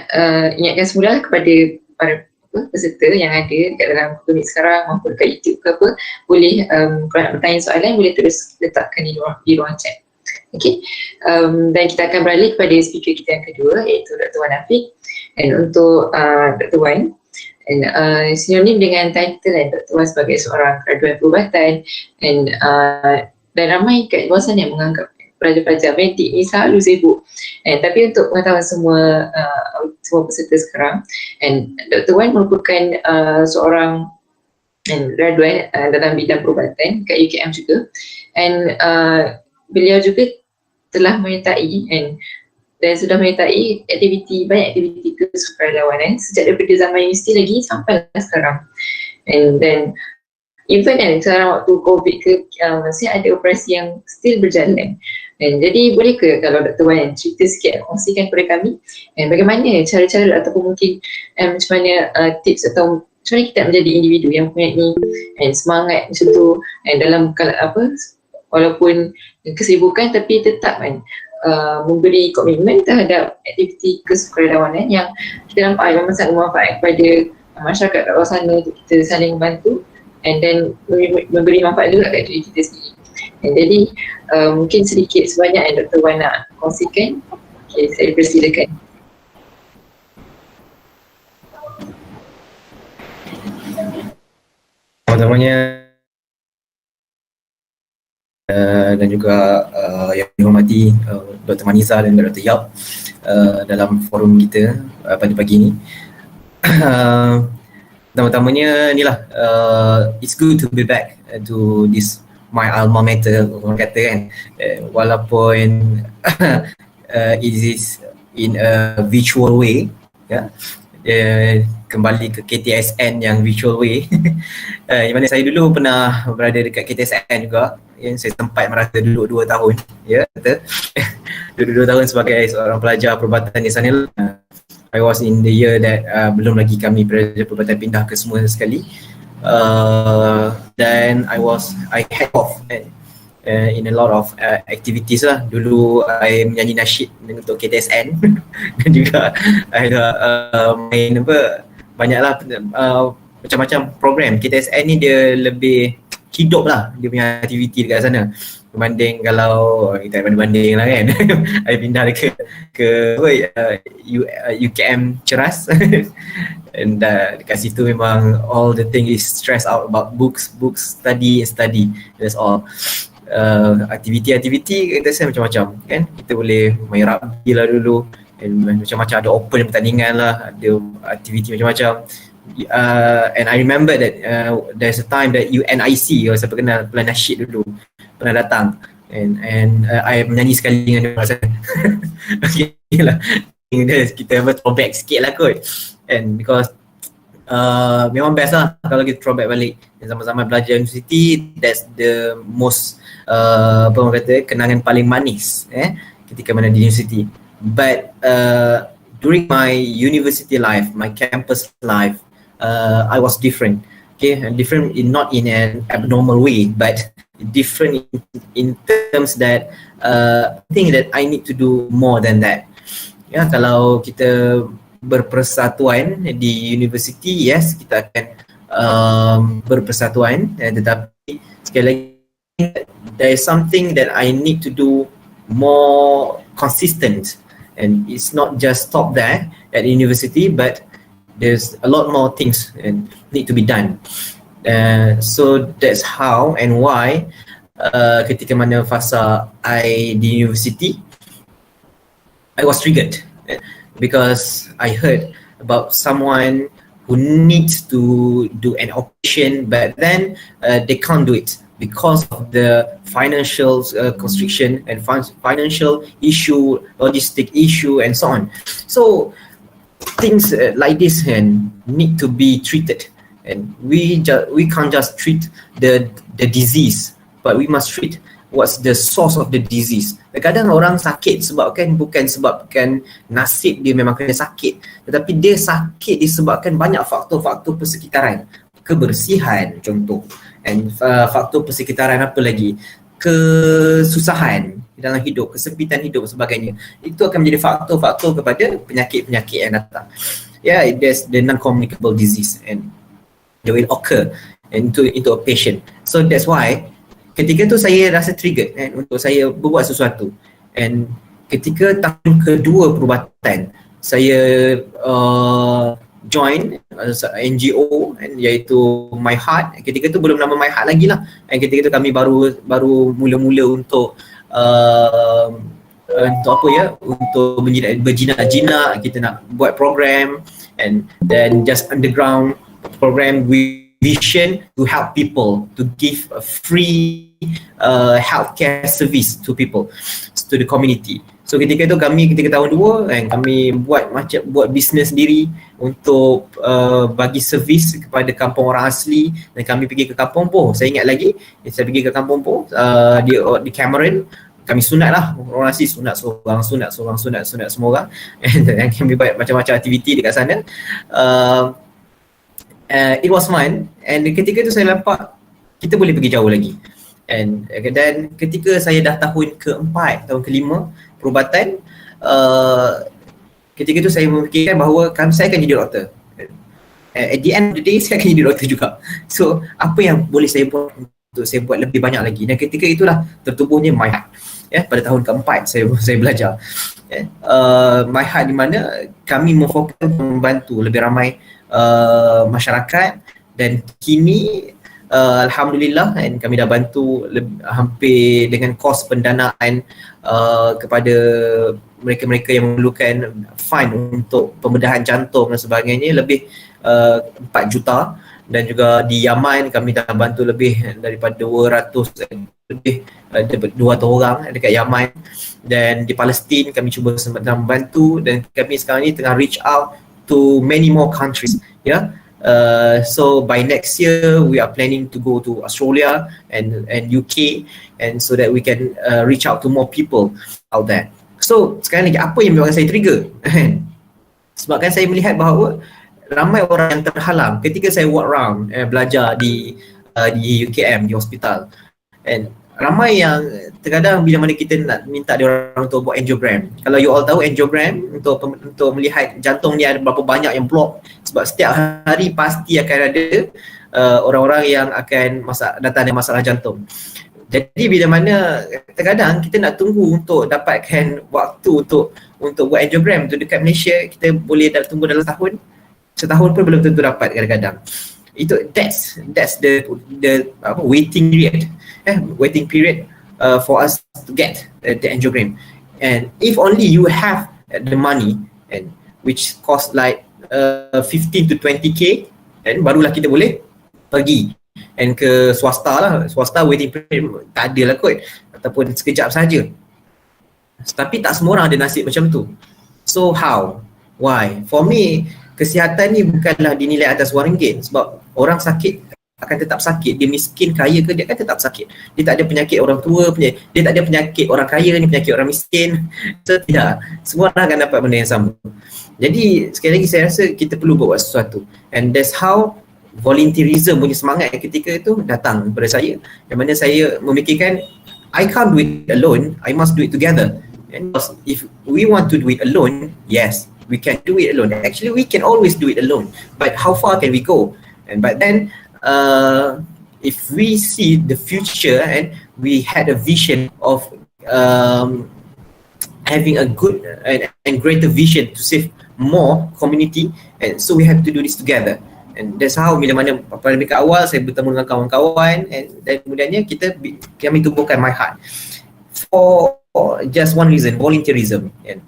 ingatkan semula kepada para peserta yang ada dekat dalam Google Meet sekarang maupun dekat YouTube ke apa, boleh kalau nak bertanya soalan boleh terus letakkan di ruang chat. Okay, dan kita akan beralih kepada speaker kita yang kedua, iaitu Dr. Wan Afiq. Dan untuk Dr. Wan, sinonim dengan title Dr. Wan sebagai seorang graduan perubatan, dan ramai kat luar sana yang menganggap pelajar-pelajar medik ni selalu sibuk. Tapi untuk pengetahuan semua peserta sekarang, Dr. Wan merupakan seorang graduan dalam bidang perubatan kat UKM juga, beliau juga telah menyertai dan sudah menyertai banyak aktiviti kesukarelawanan sejak daripada zaman universiti lagi sampai sekarang. Dan even sekarang waktu COVID ke, masih ada operasi yang still berjalan. Jadi boleh ke kalau Dr. Wan cerita sikit, kongsikan kepada kami bagaimana cara-cara ataupun mungkin macam mana tips atau macam mana kita menjadi individu yang mempunyai semangat macam tu dalam walaupun kesibukan tapi tetap memberi komitmen terhadap aktiviti kesukarelawanan yang kita nampak memang sangat bermanfaat kepada masyarakat kat luar sana untuk kita saling membantu dan memberi manfaat juga kat diri kita sendiri. Jadi mungkin sedikit sebanyak yang Dr. Wan nak kongsikan. Okay, saya persilakan. Pertamanya dan juga yang dihormati Dr. Maniza dan Dr. Yhoc dalam forum kita pada pagi ini. Pertama-tamanya inilah, it's good to be back to this my alma mater, orang kata kan, walaupun it is in a virtual way, ya, kembali ke KTSN yang virtual way. Yang mana saya dulu pernah berada dekat KTSN juga, yang saya sempat merasa duduk 2 tahun, ya, betul. Duduk 2 tahun sebagai seorang pelajar perubatan di sana. I was in the year that belum lagi kami pelajar perubatan pindah ke semua sekali. Dan I head off in a lot of activities lah. Dulu I menyanyi nasyid untuk KTSN dan juga I main banyaklah macam-macam program. KTSN ni dia lebih hidup lah dia punya aktiviti dekat sana berbanding kalau kita banding lah kan. I pindah ke UKM Ceras and dekat situ memang all the thing is stressed out about books, study, that's all. Aktiviti kita saya macam-macam kan, kita boleh main rugby lah dulu, and macam-macam, ada open pertandingan lah, ada aktiviti macam-macam. And I remember that there's a time that UNIC, saya kenal Pelan Nasyid dulu, pernah datang and I menyanyi sekali dengan dia. Okay lah, kita throwback sikit lah kot, and because memang best lah kalau kita throwback balik zaman-zaman belajar universiti. That's the most apa orang kata, kenangan paling manis ketika mana di universiti. But during my university life, my campus life, I was different. Okay, different not in an abnormal way, but different in terms that I think that I need to do more than that. Ya, kalau kita berpersatuan di university, yes, kita akan berpersatuan, tetapi sekali lagi there is something that I need to do more consistent and it's not just stop there at university, but there's a lot more things and need to be done. So that's how and why ketika mana fasa I di university, I was triggered because I heard about someone who needs to do an operation, but then they can't do it because of the financial constriction and financial issue, logistic issue, and so on. So things like this need to be treated, and we can't just treat the disease, but we must treat what's the source of the disease. Kadang-kadang orang sakit bukan sebabkan nasib dia memang kena sakit, tetapi dia sakit disebabkan banyak faktor-faktor persekitaran, kebersihan contoh, and faktor persekitaran apa lagi, kesusahan dalam hidup, kesempitan hidup sebagainya. Itu akan menjadi faktor-faktor kepada penyakit-penyakit yang datang. Yeah, there's the non-communicable disease and they will occur into a patient. So that's why ketika tu saya rasa triggered untuk saya berbuat sesuatu. And ketika tahun kedua perubatan, saya join NGO iaitu Myheart. Ketika tu belum nama Myheart lagi lah. And ketika tu kami baru mula-mula untuk apa ya, untuk berjinak-jinak, kita nak buat program, and then just underground program with vision to help people, to give a free healthcare service to people, to the community. So ketika itu ketika tahun 2 kami buat bisnes sendiri untuk bagi servis kepada kampung orang asli, dan kami pergi ke Kampung Poh. Saya ingat lagi, saya pergi ke Kampung Poh di Cameron. Kami sunat lah, orang asli sunat semua orang, and kami buat macam-macam aktiviti dekat sana. It was fun, and ketika itu saya nampak kita boleh pergi jauh lagi. Dan ketika saya dah tahun ke-4, tahun ke-5 perubatan, ketika itu saya memikirkan bahawa saya akan jadi doktor. At the end of the day, saya akan jadi doktor juga. So apa yang boleh saya buat untuk saya buat lebih banyak lagi, dan ketika itulah tertubuhnya Myheart. Pada tahun ke-4 saya belajar. Myheart di mana kami memfokuskan membantu lebih ramai masyarakat, dan kini alhamdulillah kami dah bantu hampir dengan kos pendanaan kepada mereka-mereka yang memerlukan fund untuk pembedahan jantung dan sebagainya lebih 4 juta. Dan juga di Yaman kami dah bantu lebih daripada 200 orang dekat Yaman, dan di Palestin kami cuba membantu, dan kami sekarang ni tengah reach out to many more countries. So by next year we are planning to go to Australia and UK, and so that we can reach out to more people out there. So sekarang lagi apa yang membuat saya trigger? Sebabkan saya melihat bahawa ramai orang yang terhalang ketika saya walk around belajar di UKM, di hospital, and ramai yang terkadang bila mana kita nak minta dia orang untuk buat angiogram. Kalau you all tahu angiogram untuk melihat jantung ni ada berapa banyak yang block, sebab setiap hari pasti akan ada orang-orang yang akan datang dengan masalah jantung. Jadi bila mana terkadang kita nak tunggu untuk dapatkan waktu untuk buat angiogram tu dekat Malaysia, kita boleh tunggu dalam setahun pun belum tentu dapat kadang-kadang. That's the waiting period for us to get the angiogram. And if only you have the money, and which cost like 15 to 20k, and barulah kita boleh pergi and ke swasta waiting period tak ada lah kot, ataupun sekejap saja. Tapi tak semua orang ada nasib macam tu. So how? Why? For me, kesihatan ni bukanlah dinilai atas wang ringgit, sebab orang sakit akan tetap sakit. Dia miskin, kaya ke, dia akan tetap sakit. Dia tak ada penyakit orang tua, dia tak ada penyakit orang kaya ni, penyakit orang miskin. So tidak, semua orang akan dapat benda yang sama. Jadi sekali lagi saya rasa kita perlu buat sesuatu, and that's how volunteerism punya semangat ketika itu datang kepada saya, yang mana saya memikirkan I can't do it alone, I must do it together. And if we want to do it alone, yes, we can do it alone. Actually, we can always do it alone. But how far can we go? But then, if we see the future and we had a vision of having a good and greater vision to save more community, and so we have to do this together. And that's how bila mana pada dekat awal saya bertemu dengan kawan-kawan, dan kemudiannya kami tumbuhkan Myheart for just one reason, volunteerism. And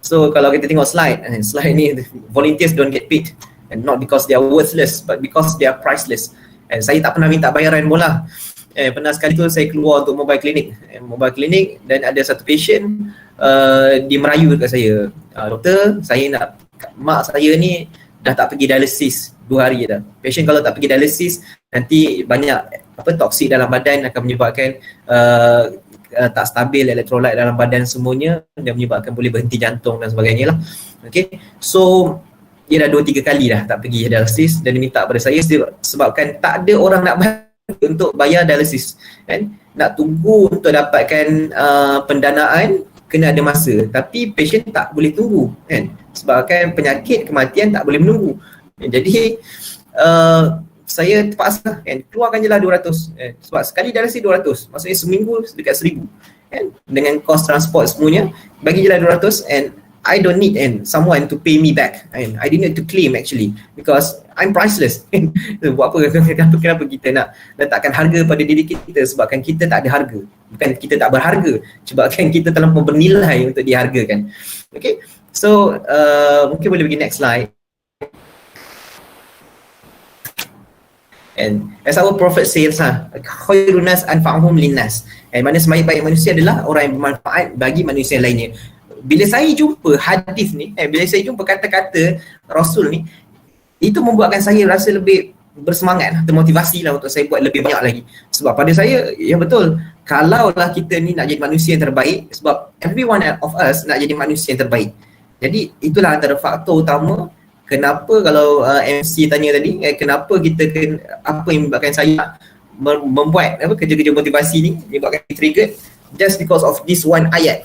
so kalau kita tengok slide ni, volunteers don't get paid, and not because they are worthless but because they are priceless. And saya tak pernah minta bayaran bola. Pernah sekali tu saya keluar untuk mobile clinic dan ada satu patient dia merayu dekat saya, doktor, saya nak, mak saya ni dah tak pergi dialisis 2 hari dah. Patient kalau tak pergi dialisis nanti banyak toksik dalam badan, akan menyebabkan tak stabil elektrolit dalam badan semuanya, dan menyebabkan boleh berhenti jantung dan sebagainya lah. Okay, so dia dah 2-3 kali dah tak pergi dialisis, dan dia minta pada saya sebabkan tak ada orang nak untuk bayar dialisis kan. Nak tunggu untuk dapatkan pendanaan kena ada masa, tapi patient tak boleh tunggu kan, sebabkan penyakit kematian tak boleh menunggu. Jadi saya terpaksa kan, keluarkan je lah 200 sebab sekali dialisis 200, maksudnya seminggu dekat 1000 kan, dengan kos transport semuanya, bagi je lah 200, and I don't need someone to pay me back, and I didn't need to claim actually because I'm priceless. Buat apa? Kenapa kita nak letakkan harga pada diri kita, sebabkan kita tak ada harga, bukan kita tak berharga, sebabkan kita terlampau bernilai untuk dihargakan. Okay, so mungkin boleh pergi next slide. And as our prophet says khairun nas anfa'uhum linnas, mana sebaik-baik manusia adalah orang yang bermanfaat bagi manusia lainnya. Bila saya jumpa hadis ni, bila saya jumpa kata-kata Rasul ni, itu membuatkan saya rasa lebih bersemangat, termotivasi lah untuk saya buat lebih banyak lagi. Sebab pada saya, ya betul, kalaulah kita ni nak jadi manusia yang terbaik, sebab every one of us nak jadi manusia yang terbaik. Jadi itulah antara faktor utama kenapa kalau MC tanya tadi, kenapa kita apa yang menyebabkan saya membuat kerja-kerja motivasi ni, menyebabkan trigger, just because of this one ayat.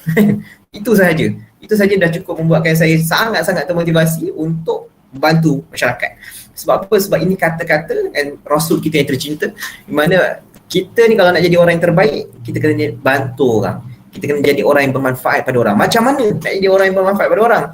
Itu sahaja dah cukup membuatkan saya sangat-sangat termotivasi untuk bantu masyarakat. Sebab apa? Sebab ini kata-kata dan Rasul kita yang tercinta, di mana kita ni kalau nak jadi orang yang terbaik, kita kena bantu orang, kita kena jadi orang yang bermanfaat pada orang. Macam mana nak jadi orang yang bermanfaat pada orang?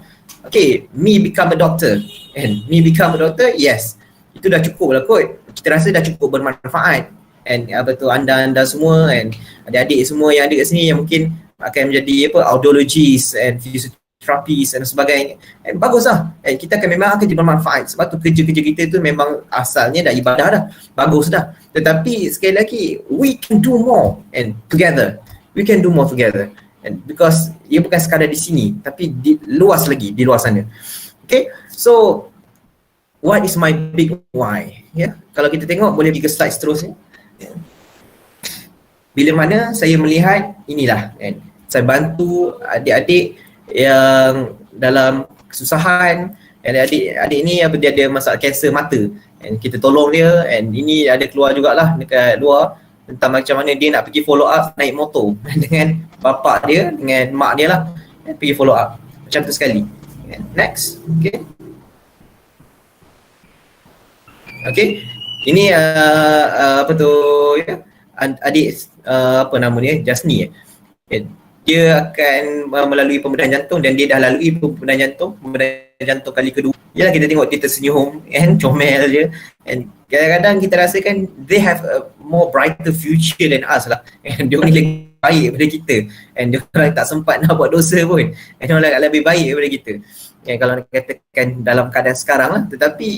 Okay, me become a doctor, and me become a doctor, yes, itu dah cukup lah kot. Kita rasa dah cukup bermanfaat, and anda semua, and adik-adik semua yang ada kat sini yang mungkin akan menjadi audiologist and physiotherapist dan sebagainya, and baguslah, and kita memang akan jadi bermanfaat. Sebab tu kerja-kerja kita tu memang asalnya dah ibadah dah, bagus dah. Tetapi sekali lagi, we can do more, and together we can do more together, and because ia bukan sekadar di sini tapi luas lagi di luar sana. Okay, so what is my big why? Kalau kita tengok, boleh pergi ke slide seterusnya. Bila mana saya melihat inilah, saya bantu adik-adik yang dalam kesusahan, adik-adik ni dia ada masalah kanser mata, kita tolong dia, ini ada keluar jugalah dekat luar tentang macam mana dia nak pergi follow up naik motor dengan bapak dia, dengan mak dia lah, pergi follow up macam tu sekali. Next. Okay, ini adik apa nama dia, Jasni. Dia akan melalui pembedahan jantung, dan dia dah lalui pembedahan jantung kali kedua. Yalah, kita tengok dia tersenyum comel je, and kadang-kadang kita rasakan they have a more brighter future than us lah, dia orang lagi baik daripada kita, dia orang tak sempat nak buat dosa pun, dia orang lebih baik daripada kita, kalau nak katakan dalam keadaan sekarang lah. Tetapi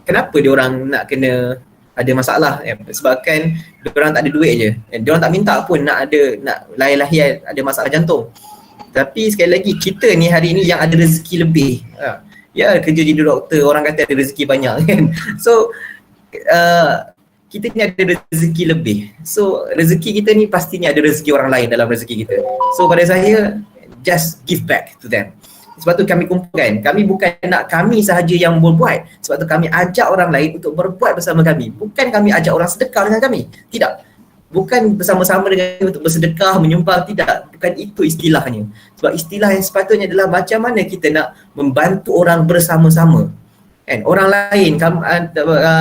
kenapa dia orang nak kena ada masalah? Sebabkan dia orang tak ada duit je, dia orang tak minta pun nak lahir-lahir ada masalah jantung. Tapi sekali lagi, kita ni hari ni yang ada rezeki lebih, kerja jadi doktor, orang kata ada rezeki banyak kan. So kita ni ada rezeki lebih, so rezeki kita ni pastinya ada rezeki orang lain dalam rezeki kita. So pada saya, just give back to them. Sebab tu kami kumpulkan, kami bukan nak kami sahaja yang berbuat, sebab tu kami ajak orang lain untuk berbuat bersama kami. Bukan kami ajak orang sedekah dengan kami, tidak. Bukan bersama-sama dengan untuk bersedekah, menyumbang, tidak. Bukan itu istilahnya. Sebab istilah yang sepatutnya adalah macam mana kita nak membantu orang bersama-sama. Orang lain,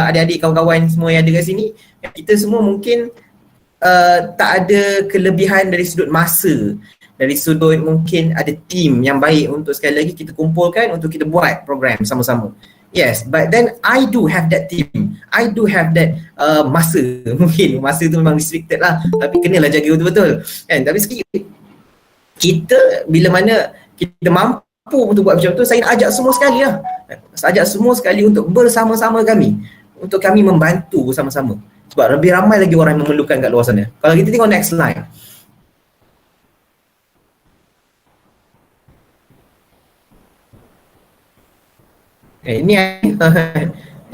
adik-adik, kawan-kawan semua yang ada kat sini, kita semua mungkin tak ada kelebihan dari sudut masa, dari sudut mungkin ada team yang baik untuk sekali lagi kita kumpulkan untuk kita buat program sama-sama. Yes, but then I do have that team. I do have that masa. Mungkin masa tu memang restricted lah, tapi kenalah jaga betul-betul kan. Tapi sikit kita bila mana kita mampu untuk buat macam tu, saya nak ajak semua sekali lah. Saya ajak semua sekali untuk bersama-sama kami, untuk kami membantu bersama-sama. Sebab lebih ramai lagi orang yang memerlukan kat luar sana. Kalau kita tengok next slide. Ini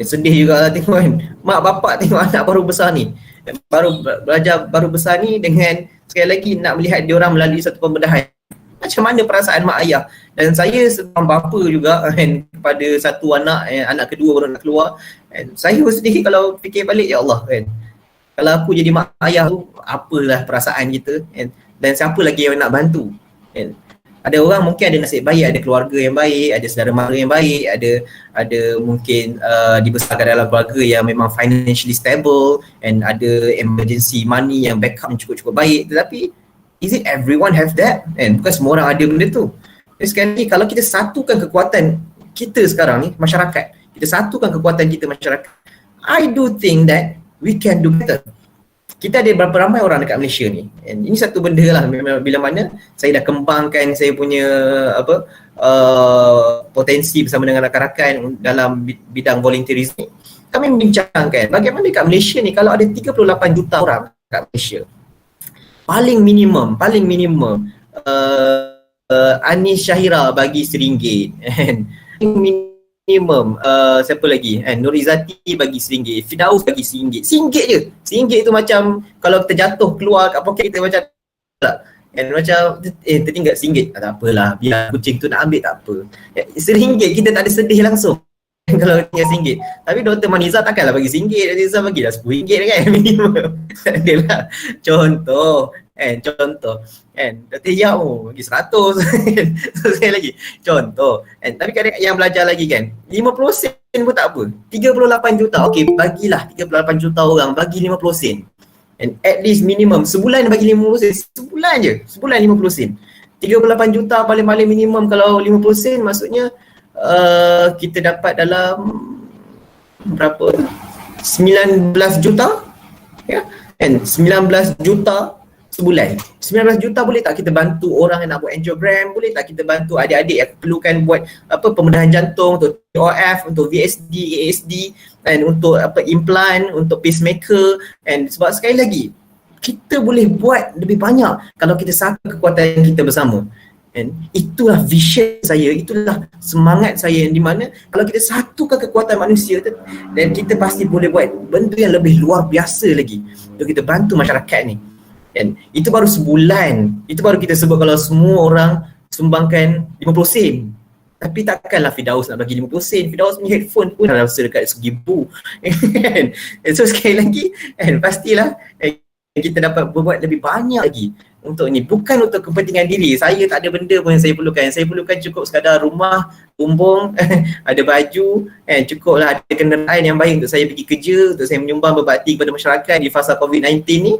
sedih juga lah tengok kan. Mak bapak tengok anak baru besar ni, baru belajar, baru besar ni, dengan sekali lagi nak melihat diorang melalui satu pembedahan. Macam mana perasaan mak ayah? Dan saya seorang bapa juga kan, kepada satu anak, anak kedua baru nak keluar, and saya sedih kalau fikir balik, ya Allah kan, kalau aku jadi mak ayah tu apalah perasaan kita kan? Dan siapa lagi yang nak bantu kan? Ada orang mungkin ada nasib baik, ada keluarga yang baik, ada saudara mara yang baik, ada mungkin dibesarkan dalam keluarga yang memang financially stable, and ada emergency money yang backup yang cukup-cukup baik. Tetapi is it everyone have that? And bukan semua orang ada benda tu. Jadi sekali lagi, kalau kita satukan kekuatan kita sekarang ni, masyarakat, kita satukan kekuatan kita masyarakat, I do think that we can do better. Kita ada berapa ramai orang dekat Malaysia ni, and ini satu benda lah, bila mana saya dah kembangkan saya punya potensi bersama dengan rakan-rakan dalam bidang volunteerism ni. Kami membincangkan bagaimana dekat Malaysia ni, kalau ada 38 juta orang dekat Malaysia, paling minimum Anis Syahira bagi RM1 and minimum siapa lagi, Nurizati bagi RM1, Firdaus bagi RM1 je. RM1 tu macam kalau kita jatuh keluar kat poket kita macam tak, and macam tertinggal RM1, tak apalah, biar kucing tu nak ambil tak apa. RM1 kita tak ada sedih langsung kalau tinggal RM1. Tapi Dr. Maniza takkanlah bagi RM1, Dr. Maniza bagi dah RM10 kan minimum. Adalah contoh Dr. Yhoc bagi 100 so saya lagi contoh, tapi kadang yang belajar lagi kan 50 sen pun tak apa, 38 juta, okey bagilah 38 juta orang bagi 50 sen, and at least minimum sebulan bagi 50 sen, sebulan 50 sen, 38 juta paling-paling minimum. Kalau 50 sen maksudnya kita dapat dalam berapa, 19 juta ya, and 19 juta sebulan. 19 juta boleh tak kita bantu orang yang nak buat angiogram? Boleh tak kita bantu adik-adik yang perlukan buat pembedahan jantung, untuk TOF, untuk VSD, ASD, dan untuk implant, untuk pacemaker. And sebab sekali lagi, kita boleh buat lebih banyak kalau kita satu kekuatan kita bersama. And itulah vision saya, itulah semangat saya, yang di mana kalau kita satukan kekuatan manusia tu, dan kita pasti boleh buat benda yang lebih luar biasa lagi untuk kita bantu masyarakat ni. And itu baru sebulan. Itu baru kita sebut kalau semua orang sumbangkan 50 sen. Tapi takkanlah Firdaus nak bagi 50 sen. Firdaus punya headphone pun dah rasa dekat RM1,000. So sekali lagi, pastilah kita dapat berbuat lebih banyak lagi untuk ni. Bukan untuk kepentingan diri. Saya tak ada benda pun yang saya perlukan. Saya perlukan cukup sekadar rumah, bumbung, ada baju, cukuplah ada kenderaan yang baik untuk saya pergi kerja, untuk saya menyumbang berbakti kepada masyarakat di fasa COVID-19 ni,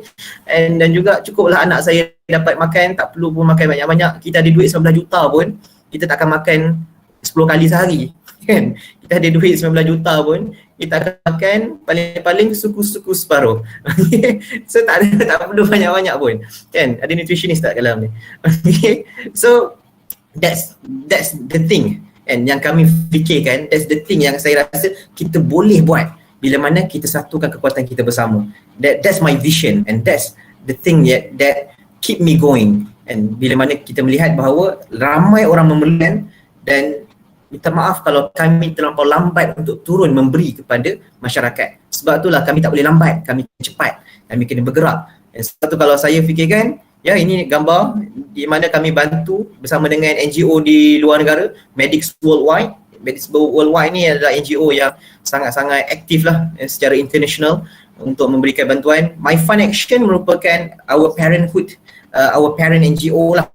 dan juga cukuplah anak saya dapat makan, tak perlu pun makan banyak-banyak. Kita ada duit 19 juta pun, kita takkan makan 10 kali sehari kan. Kita ada duit 19 juta pun, kita akan makan paling-paling suku-suku separuh. So tak perlu banyak-banyak pun kan. Ada nutritionist tak dalam ni? So that's the thing. And yang kami fikirkan, that's the thing yang saya rasa kita boleh buat bila mana kita satukan kekuatan kita bersama. That's my vision, and that's the thing that keep me going. And bila mana kita melihat bahawa ramai orang memerlukan, dan minta maaf kalau kami terlampau lambat untuk turun memberi kepada masyarakat. Sebab itulah kami tak boleh lambat, kami cepat, kami kena bergerak. Dan satu kalau saya fikirkan, ya ini gambar di mana kami bantu bersama dengan NGO di luar negara, Medics Worldwide. Medics Worldwide ni adalah NGO yang sangat-sangat aktif lah secara international untuk memberikan bantuan. Myheart X Ukm merupakan our parent NGO lah,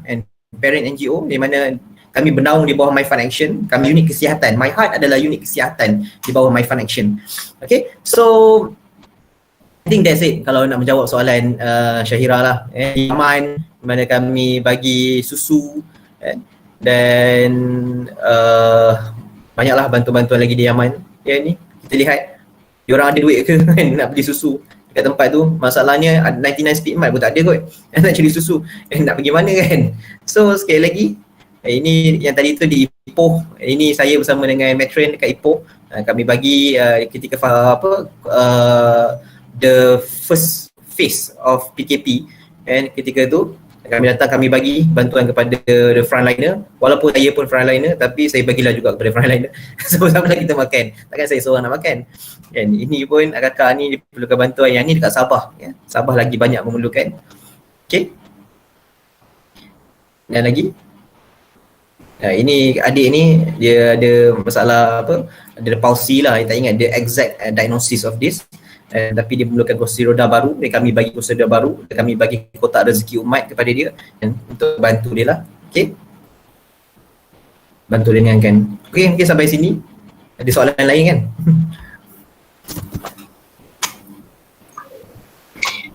and parent NGO di mana kami bernaung di bawah Myheart X Ukm. Kami unit kesihatan. Myheart adalah unit kesihatan di bawah Myheart X Ukm. Okay, so think that's it kalau nak menjawab soalan Syahira lah. Yaman mana kami bagi susu dan banyaklah bantuan-bantuan lagi di Yaman. Ni kita lihat diorang ada duit ke kan nak beli susu dekat tempat tu. Masalahnya 99 speed mat pun tak ada kot nak cari susu, nak pergi mana kan. So sekali lagi ini yang tadi tu di Ipoh, ini saya bersama dengan matron dekat Ipoh, kami bagi ketika the first phase of PKP, and ketika tu kami datang, kami bagi bantuan kepada the frontliner. Walaupun saya pun frontliner, tapi saya bagilah juga kepada frontliner. Sama-sama kita makan, takkan saya seorang nak makan kan. Ini pun kakak ni diperlukan bantuan, yang ni dekat Sabah ya. Sabah lagi banyak memerlukan. Okay, dan lagi ini adik ni dia ada masalah ada palsy lah, saya tak ingat the exact diagnosis of this, tapi dia memerlukan kursi roda baru. Kami bagi kursi roda baru, kami bagi kotak rezeki umat kepada dia untuk bantu dia lah. Okay, bantu dia kan. Okay, mungkin sampai sini. Ada soalan lain kan?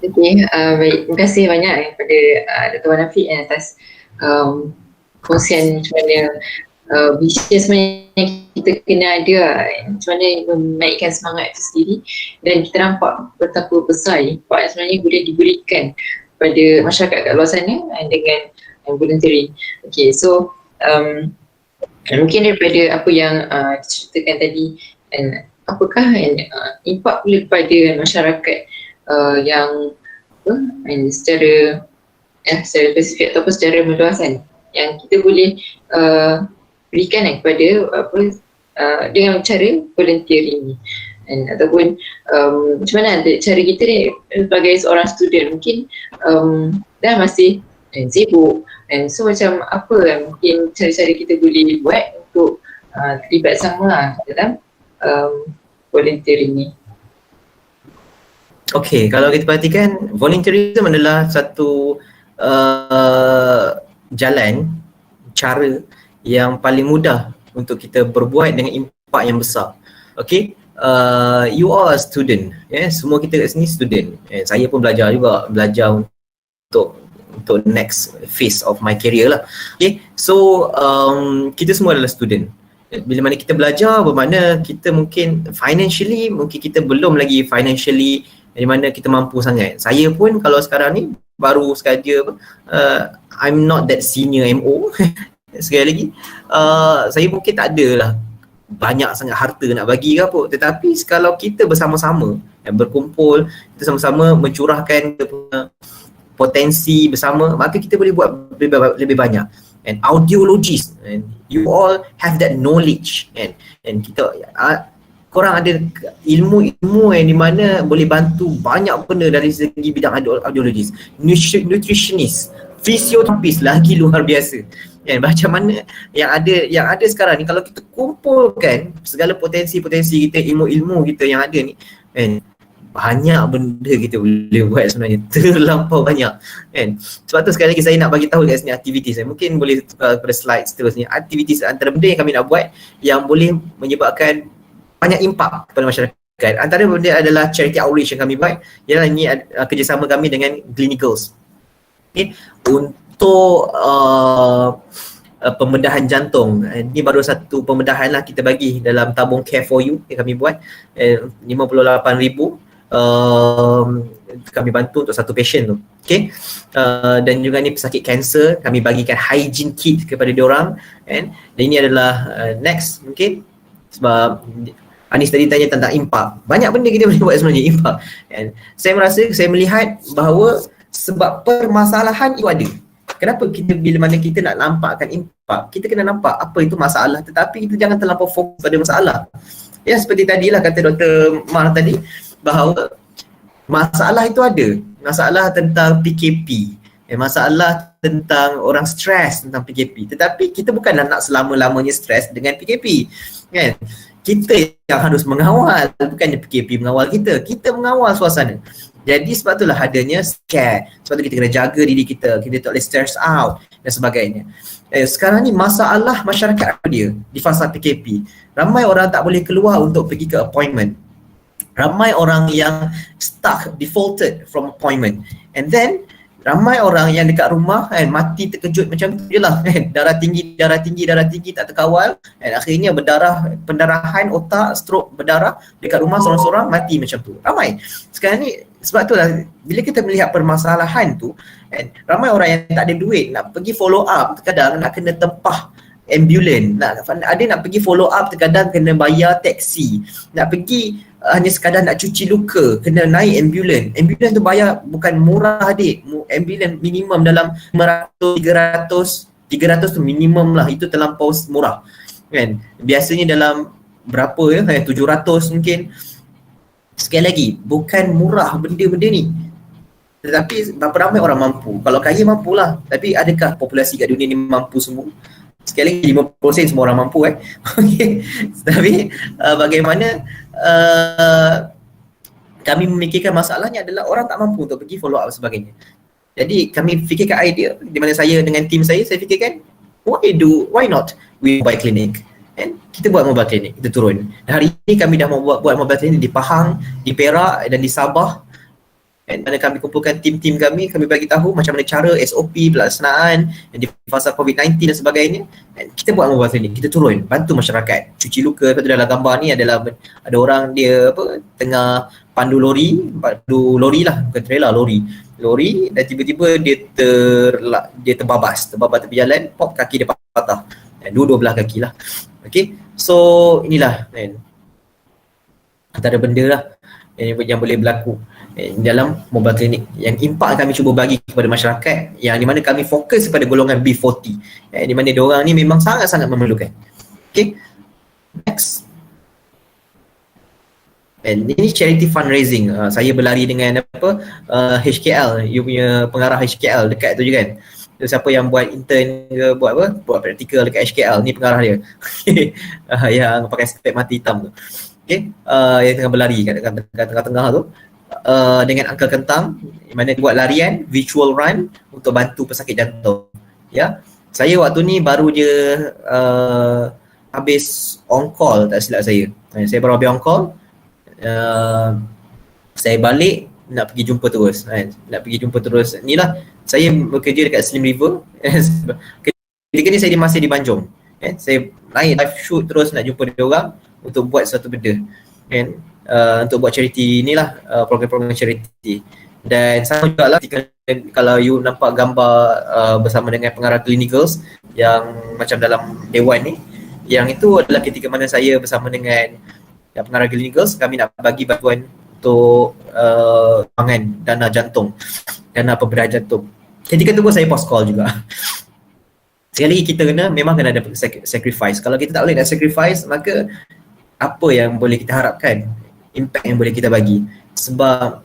Okay, baik. Terima kasih banyak kepada Dr. Wan Afiq atas kongsian macam mana vision sebenarnya kita kena ada, macam mana menaikkan semangat itu sendiri, dan kita nampak betapa besar impak yang sebenarnya boleh diberikan kepada masyarakat kat luar sana dengan volunteering. Okay, so mungkin daripada apa yang diceritakan tadi, apakah impak boleh kepada masyarakat yang secara spesifik ataupun secara meluasan yang kita boleh berikan kepada dengan cara volunteering ni, ataupun macam mana cara kita ni sebagai seorang student mungkin dah masih sibuk, so macam apa mungkin cara-cara kita boleh buat untuk terlibat sama dalam volunteering ni. Okay, kalau kita perhatikan, volunteerism adalah satu jalan, cara yang paling mudah untuk kita berbuat dengan impak yang besar. Okay, you all are student, semua kita kat sini student. Saya pun belajar juga, untuk next phase of my career lah. Okay, so kita semua adalah student. Bila mana kita belajar, bermakna kita mungkin financially, mungkin kita belum lagi financially di mana kita mampu sangat. Saya pun kalau sekarang ni baru saja I'm not that senior MO. Sekali lagi saya mungkin tak adalah banyak sangat harta nak bagi ke apa, tetapi kalau kita bersama-sama berkumpul, kita sama-sama mencurahkan potensi bersama, maka kita boleh buat lebih banyak. And audiologist, and you all have that knowledge, and kita korang ada ilmu-ilmu yang di mana boleh bantu banyak benda dari segi bidang audiologist, nutritionist, fisioterapis, lagi luar biasa. Macam mana yang ada sekarang ni, kalau kita kumpulkan segala potensi-potensi kita, ilmu-ilmu kita yang ada ni, banyak benda kita boleh buat sebenarnya, terlampau banyak kan. Sebab tu sekali lagi saya nak bagi tahu kat sini aktiviti saya, mungkin boleh pada slide seterusnya. Aktiviti antara benda yang kami nak buat yang boleh menyebabkan banyak impak kepada masyarakat. Antara benda adalah charity outreach yang kami buat, ialah ini kerjasama kami dengan Clinicals. Okay, untuk pembedahan jantung. Ini baru satu pembedahan lah kita bagi dalam tabung Care for You yang kami buat, 58,000 kami bantu untuk satu patient tu. Okay, dan juga ni pesakit kanser, kami bagikan hygiene kit kepada diorang, dan ini adalah next mungkin, sebab Anis tadi tanya tentang impak. Banyak benda kita boleh buat sebenarnya, impak. And saya melihat bahawa sebab permasalahan itu ada. Kenapa kita bila mana kita nak nampakkan impak, kita kena nampak apa itu masalah, tetapi kita jangan terlampau fokus pada masalah. Ya, seperti tadilah kata Dr. Mar tadi, bahawa masalah itu ada. Masalah tentang PKP, masalah tentang orang stres tentang PKP, tetapi kita bukanlah nak selama-lamanya stres dengan PKP, kan? Kita yang harus mengawal, bukannya PKP mengawal kita mengawal suasana. Jadi sebab itulah adanya scare, sebab tu kita kena jaga diri kita tak boleh stress out dan sebagainya. Sekarang ni masalah masyarakat apa dia di fasa PKP? Ramai orang tak boleh keluar untuk pergi ke appointment. ramai orang yang stuck, defaulted from appointment, and then ramai orang yang dekat rumah kan mati terkejut macam tu je lah kan, darah tinggi tak terkawal, dan akhirnya pendarahan otak, stroke berdarah dekat rumah seorang-seorang mati macam tu. Ramai sekarang ni. Sebab tu lah bila kita melihat permasalahan tu kan, ramai orang yang tak ada duit nak pergi follow up, terkadang nak kena tempah ambulans, ada nak pergi follow up, terkadang kena bayar taksi, nak pergi hanya sekadar nak cuci luka kena naik ambulans tu bayar bukan murah adik. Ambulans minimum dalam 500, 300 tu minimum lah, itu terlampau murah kan. Biasanya dalam berapa ya, 700 mungkin. Sekali lagi, bukan murah benda-benda ni, tetapi berapa ramai orang mampu. Kalau kaya mampulah, tapi adakah populasi kat dunia ni mampu semua? Sekali lagi 50% semua orang mampu okay. Tapi bagaimana kami memikirkan masalahnya adalah orang tak mampu untuk pergi follow up dan sebagainya. Jadi kami fikirkan idea di mana saya dengan tim saya fikirkan why not we mobile clinic. And kita buat mobile clinic, kita turun. Dan hari ini kami dah buat mobile clinic di Pahang, di Perak dan di Sabah. Dan mana kami kumpulkan tim-tim kami bagi tahu macam mana cara SOP pelaksanaan di fasa COVID-19 dan sebagainya. Dan kita buat mobile clinic, kita turun bantu masyarakat cuci luka. Lepas tu dalam gambar ni adalah ada orang dia tengah pandu lori lah, bukan trailer, lori, dan tiba-tiba dia terbabas tepi jalan, pop, kaki dia patah. Dua belah kaki lah. Okay, so inilah antara benda lah yang boleh berlaku dalam mobile clinic, yang impak kami cuba bagi kepada masyarakat, yang di mana kami fokus pada golongan B40, di mana diorang ni memang sangat-sangat memerlukan. Okay, next. And ini charity fundraising. Saya berlari dengan HKL, you punya pengarah HKL dekat tu je kan. Siapa yang buat intern ke buat praktikal dekat HKL, ni pengarah dia. Yang pakai spek mati hitam tu. Okay, yang tengah berlari kat tengah-tengah tu dengan Uncle Kentang, di mana dia buat larian virtual run untuk bantu pesakit jantung. Ya, saya waktu ni baru je habis on call, tak silap saya. Saya baru habis on call. Saya balik nak pergi jumpa terus. Inilah saya bekerja dekat Slim River. Ketika ni saya masih di Banjong. Saya naik live shoot terus nak jumpa dia orang untuk buat satu benda. Untuk buat charity inilah, program-program charity. Dan sama juga lah kalau you nampak gambar bersama dengan pengarah clinicals yang macam dalam dewan ni, yang itu adalah ketika mana saya bersama dengan pengarah clinicals, kami nak bagi bantuan untuk pangan dana jantung, dana pemberian jantung. Ketika tu pun saya post call juga. Sekali lagi kita memang kena ada sacrifice. Kalau kita tak boleh nak sacrifice, maka apa yang boleh kita harapkan, impact yang boleh kita bagi. Sebab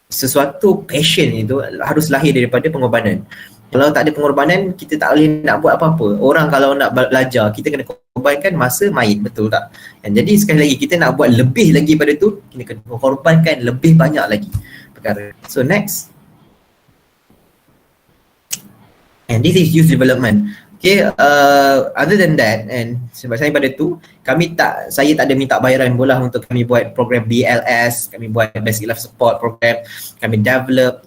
sesuatu passion itu harus lahir daripada pengorbanan. Kalau tak ada pengorbanan, kita tak boleh nak buat apa-apa. Orang kalau nak belajar, kita kena korbankan masa main, betul tak? Dan jadi sekali lagi, kita nak buat lebih lagi pada tu, kita kena korbankan lebih banyak lagi perkara. So next. And this is youth development. Okay, other than that, and sebab saya pada tu, saya tak ada minta bayaran pula untuk kami buat program BLS, kami buat basic life support program, kami develop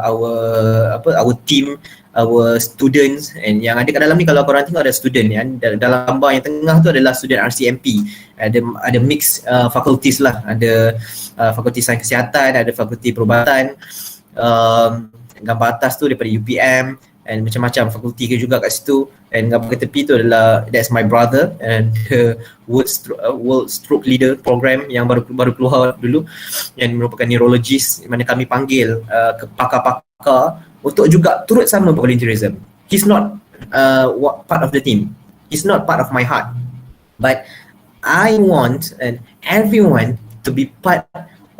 our team, our students, and yang ada kat dalam ni kalau korang tengok ada student yang dalam gambar yang tengah tu adalah student RCMP. Ada mix fakultis lah, ada fakulti sains kesihatan, ada fakulti perubatan, gambar atas tu daripada UPM, and macam-macam fakulti ke juga kat situ. And gambar ke tepi tu adalah that's my brother and the World Stroke Leader program yang baru keluar dulu, yang merupakan neurologist, di mana kami panggil ke pakar-pakar untuk juga turut sama volunteerism. He's not part of the team. He's not part of Myheart. But I want everyone to be part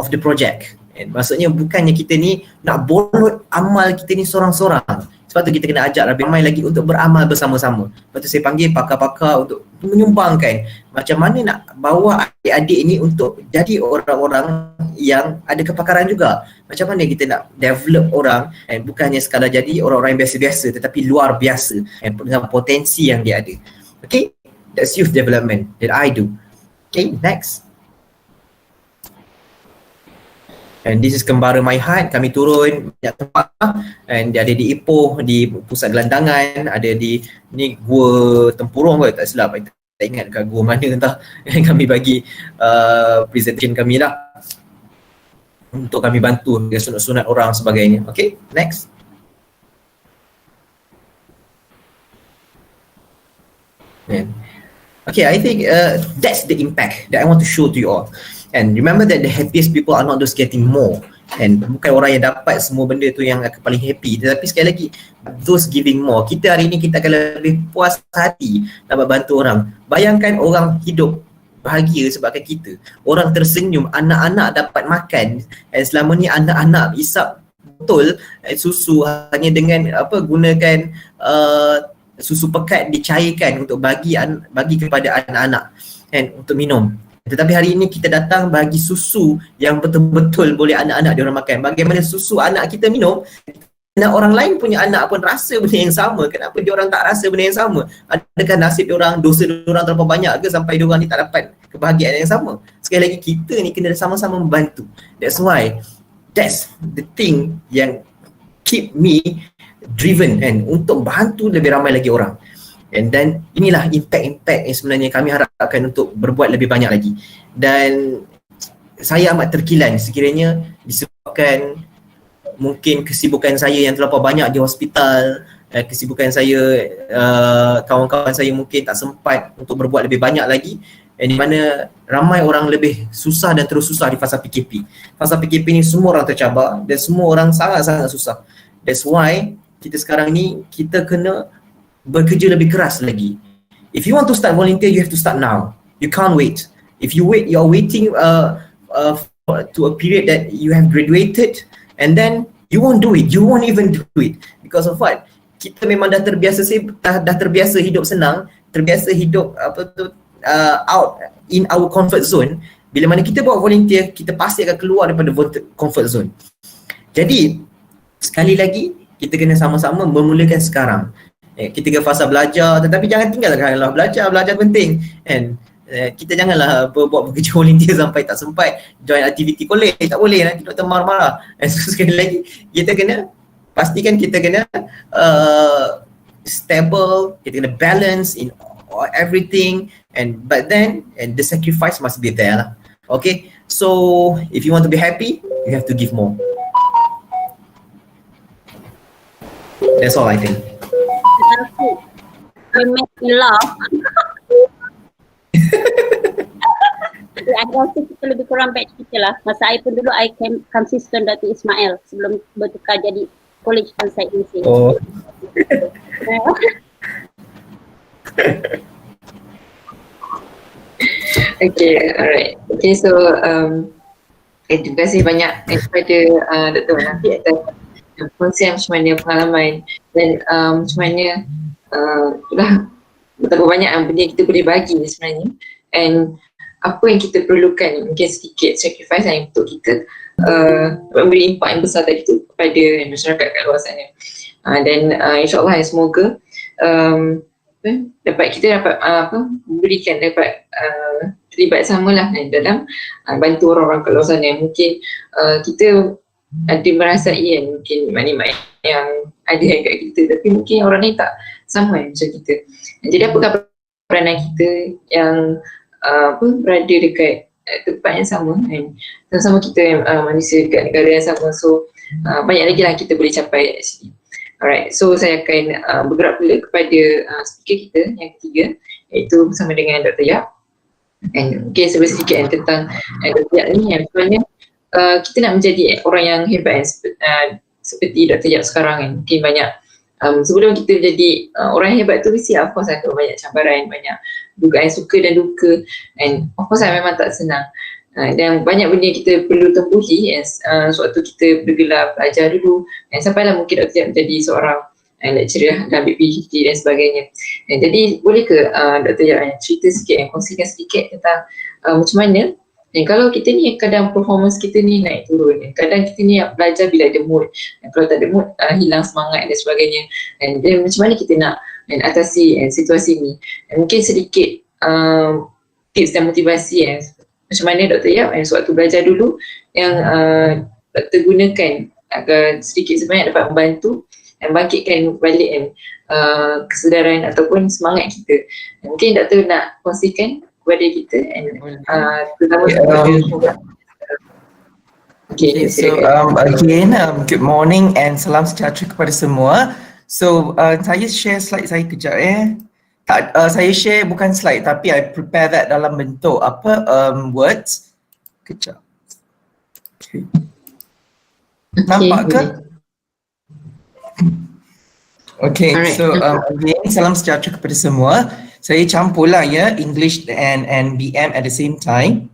of the project. And maksudnya bukannya kita ni nak borot amal kita ni seorang-seorang. Sebab tu kita kena ajak lebih ramai lagi untuk beramal bersama-sama. Lepas tu saya panggil pakar-pakar untuk menyumbangkan macam mana nak bawa adik-adik ni untuk jadi orang-orang yang ada kepakaran juga. Macam mana kita nak develop orang, bukannya sekadar jadi orang-orang yang biasa-biasa tetapi luar biasa dengan potensi yang dia ada. Okay, that's youth development that I do. Okay, next. And this is kembara Myheart. Kami turun banyak tempat, and dia ada di Ipoh, di pusat gelandangan, ada di ni gua Tempurung kot, tak silap. Tak ingat kat gua mana entah. Kami bagi presentation kami lah untuk kami bantu dengan sunat-sunat orang sebagainya. Okay, next. Okay, I think that's the impact that I want to show to you all. And remember that the happiest people are not those getting more. And bukan orang yang dapat semua benda tu yang akan paling happy. Tetapi sekali lagi, those giving more. Kita hari ni kita akan lebih puas hati dapat bantu orang. Bayangkan orang hidup bahagia sebabkan kita. Orang tersenyum, anak-anak dapat makan. And selama ni anak-anak isap botol susu hanya dengan gunakan susu pekat dicairkan untuk bagi kepada anak-anak and untuk minum. Tetapi hari ini kita datang bagi susu yang betul-betul boleh anak-anak diorang makan. Bagaimana susu anak kita minum, dan orang lain punya anak pun rasa benda yang sama. Kenapa diorang tak rasa benda yang sama? Adakah nasib diorang, dosa diorang terlalu banyak ke sampai diorang ni tak dapat kebahagiaan yang sama? Sekali lagi, kita ni kena sama-sama membantu. That's why, that's the thing yang keep me driven and untuk bantu lebih ramai lagi orang. And then inilah impact yang sebenarnya kami harapkan untuk berbuat lebih banyak lagi. Dan saya amat terkilan sekiranya disebabkan mungkin kesibukan saya yang terlalu banyak di hospital, kesibukan saya, kawan-kawan saya mungkin tak sempat untuk berbuat lebih banyak lagi, di mana ramai orang lebih susah dan terus susah di fasa PKP. Fasa PKP ni semua orang tercabar dan semua orang sangat-sangat susah. That's why kita sekarang ni kita kena bekerja lebih keras lagi. If you want to start volunteer, you have to start now. You can't wait. If you wait, you're waiting to a period that you have graduated, and then you won't do it. You won't even do it because of what? Kita memang dah terbiasa hidup senang, terbiasa hidup out in our comfort zone. Bila mana kita buat volunteer, kita pasti akan keluar daripada comfort zone. Jadi sekali lagi kita kena sama-sama memulakan sekarang. Kita ke fasa belajar, tetapi jangan tinggalkanlah belajar penting. And kita janganlah buat bekerja volunteer sampai tak sempat join aktiviti kolej, tak boleh, nanti doktor marah-marah. So sekali lagi kita kena pastikan kita kena stable, kita kena balance in everything, but then the sacrifice must be there lah. Okay, so if you want to be happy, you have to give more. That's all I think. You make me laugh. I rasa kita lebih kurang batch kita lah. Masa I pun dulu I consistent Dr. Ismail sebelum bertukar jadi college onsite MC. Oh. Okay, alright. Okay, so terima kasih banyak kepada Dr. Nafi atas kongsian macam mana pengalaman dan macam mana betapa banyak benda yang kita boleh bagi sebenarnya, and apa yang kita perlukan, mungkin sedikit sacrifice yang untuk kita memberi impak yang besar tadi tu kepada masyarakat kat luar sana. Dan insyaAllah semoga kita dapat terlibat samalah dalam bantu orang-orang kat luar sana. Mungkin kita ada merasai mungkin nikmat yang ada kat kita, tapi mungkin orang lain tak sama macam kita. Jadi apakah peranan kita yang berada dekat tempat yang sama, kan? Sama-sama kita manusia dekat negara yang sama, so banyak lagi lah kita boleh capai kat sini. Alright, so saya akan bergerak pula kepada speaker kita yang ketiga, iaitu bersama dengan Dr. Yhoc. And okay, sedikit tentang Dr. Yhoc ni yang sebenarnya kita nak menjadi orang yang hebat seperti Dr. Yhoc sekarang kan. Mungkin banyak sebelum kita menjadi orang yang hebat tu mesti of course ada banyak cabaran, banyak dugaan suka dan duka, and of course memang tak senang. Dan banyak benda kita perlu tempuhi sewaktu kita bergelar belajar dulu, dan sampailah mungkin Dr. Yhoc menjadi seorang lecturer dan ambil PhD dan sebagainya. Jadi boleh ke Dr. Yhoc cerita sikit, kongsikan sedikit tentang macam mana kalau kita ni kadang performance kita ni naik turun, kadang kita ni belajar bila ada mood, kalau tak ada mood hilang semangat dan sebagainya. Dan macam mana kita nak atasi situasi ni, mungkin sedikit tips dan motivasi macam mana Dr. Yap sewaktu belajar dulu yang Dr. gunakan agar sedikit sebanyak dapat membantu dan bangkitkan balik kesedaran ataupun semangat kita. Mungkin Dr. nak kongsikan kepada kita terutama Okay, so again, good morning and salam sejahtera kepada semua. So saya share slide saya kejap saya share bukan slide tapi I prepare that dalam bentuk words. Kejap. Okay. Nampak ke? Okay, right. So again, salam sejahtera kepada semua. Saya campurlah English and BM at the same time.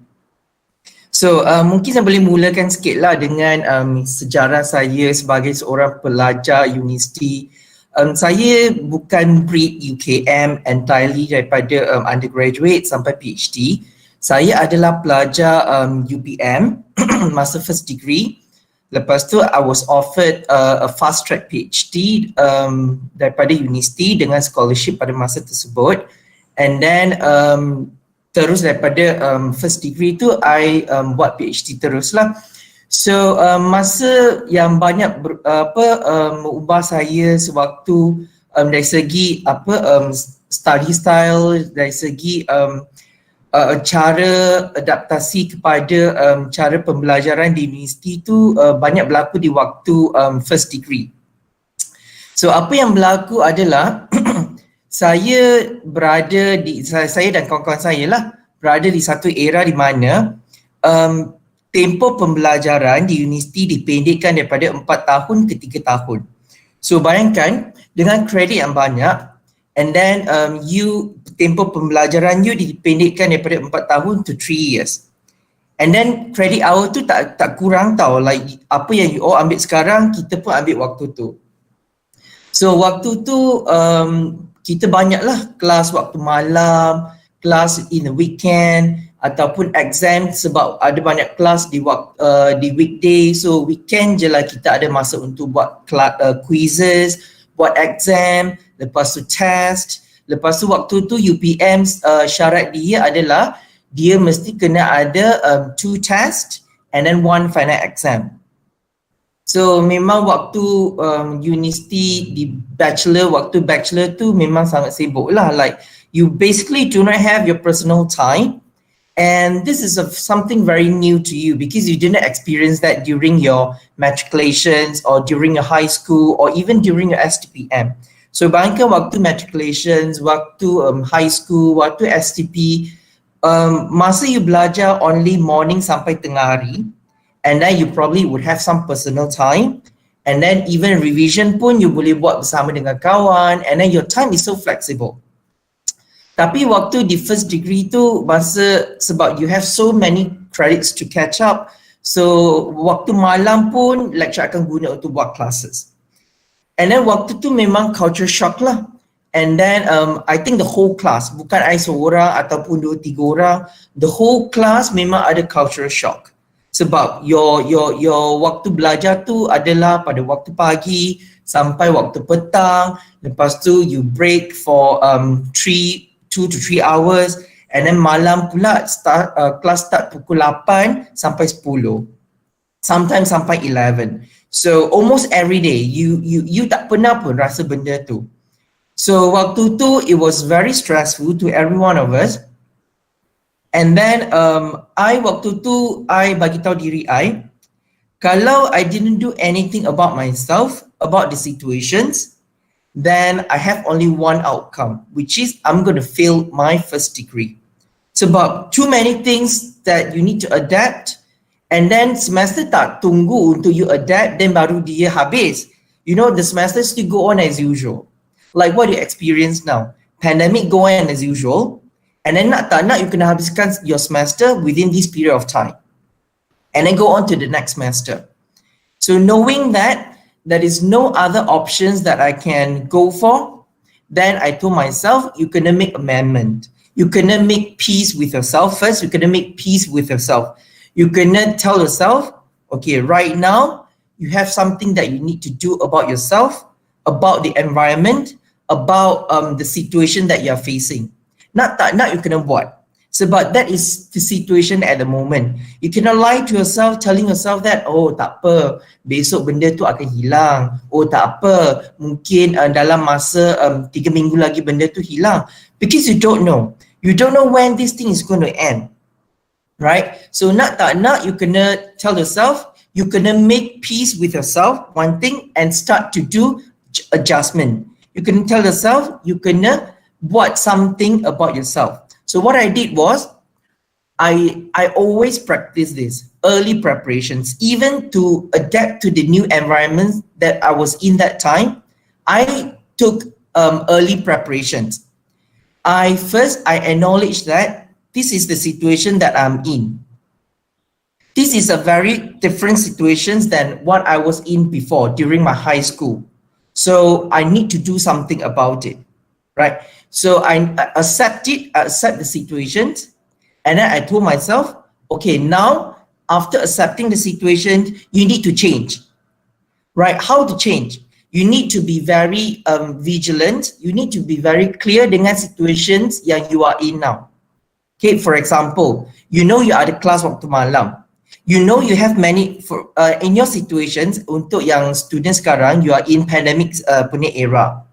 So mungkin saya boleh mulakan sikit lah dengan sejarah saya sebagai seorang pelajar universiti. Saya bukan breed UKM entirely daripada undergraduate sampai PhD. Saya adalah pelajar UPM masa first degree. Lepas tu I was offered a fast track PhD daripada universiti dengan scholarship pada masa tersebut. And then terus daripada first degree tu I buat PhD teruslah. So masa yang banyak mengubah saya sewaktu dari segi study style, dari segi cara adaptasi kepada cara pembelajaran di universiti tu banyak berlaku di waktu first degree. So apa yang berlaku adalah saya dan kawan-kawan saya lah berada di satu era di mana tempoh pembelajaran di universiti dipendekkan daripada 4 tahun ke 3 tahun. So bayangkan dengan kredit yang banyak and then tempoh pembelajaran you dipendekkan daripada 4 tahun to 3 years. And then credit hour tu tak kurang tau, like apa yang you all ambil sekarang kita pun ambil waktu tu. So waktu tu kita banyaklah kelas waktu malam, kelas in the weekend ataupun exam sebab ada banyak kelas di weekday. So weekend je lah kita ada masa untuk buat quizzes, buat exam, lepas tu test. Lepas tu waktu tu UPM syarat dia adalah dia mesti kena ada 2 test and then 1 final exam. So memang waktu universiti di waktu bachelor tu memang sangat sibuk lah. Like you basically do not have your personal time, and this is something very new to you because you didn't experience that during your matriculations or during your high school or even during your STPM. So bayangkan waktu matriculations, waktu high school, waktu STP, masa you belajar only morning sampai tengah hari, and then you probably would have some personal time, and then even revision pun you boleh buat bersama dengan kawan, and then your time is so flexible. Tapi waktu di first degree tu sebab you have so many credits to catch up, so waktu malam pun lecturer akan guna untuk buat classes. And then waktu tu memang culture shock lah. And then I think the whole class, bukan I seorang ataupun 2-3 orang, the whole class memang ada culture shock. Sebab your waktu belajar tu adalah pada waktu pagi sampai waktu petang. Lepas tu you break for 2 to 3 hours, and then malam pula kelas start pukul 8 sampai 10. Sometimes sampai 11. So almost every day you tak pernah pun rasa benda tu. So waktu tu it was very stressful to every one of us. And then waktu tu I bagi tahu diri I, kalau I didn't do anything about myself, about the situations, then I have only one outcome, which is I'm going to fail my first degree. Sebab too many things that you need to adapt, and then semester tak tunggu untuk you adapt, then baru dia habis. You know, the semester still go on as usual. Like what you experience now. Pandemic go on as usual, and then nak you kena habiskan your semester within this period of time. And then go on to the next semester. So knowing that there is no other options that I can go for, then I told myself, you kena make amendment. You kena make peace with yourself first. You kena make peace with yourself. You kena tell yourself, okay, right now, you have something that you need to do about yourself, about the environment, about the situation that you are facing. Nak you kena buat. Sebab that is the situation at the moment. You cannot lie to yourself, telling yourself that, oh tak apa, besok benda tu akan hilang. Oh tak apa, mungkin dalam masa 3 minggu lagi benda tu hilang. Because you don't know. You don't know when this thing is going to end. Right? So nak tak nak, you kena tell yourself, you kena make peace with yourself, one thing, and start to do adjustment. You can tell yourself, you kena buat something about yourself. So what I did was, I always practice this, early preparations, even to adapt to the new environment that I was in that time. I took early preparations. I acknowledge that this is the situation that I'm in. This is a very different situation than what I was in before during my high school. So I need to do something about it, right? So I accept the situations, and then I told myself, okay, now after accepting the situation, you need to change, right? How to change? You need to be very vigilant. You need to be very clear dengan situations yang you are in now. Okay, for example, you know you ada kelas waktu malam. You know you have many, in your situations, untuk yang students sekarang, you are in pandemic punya era.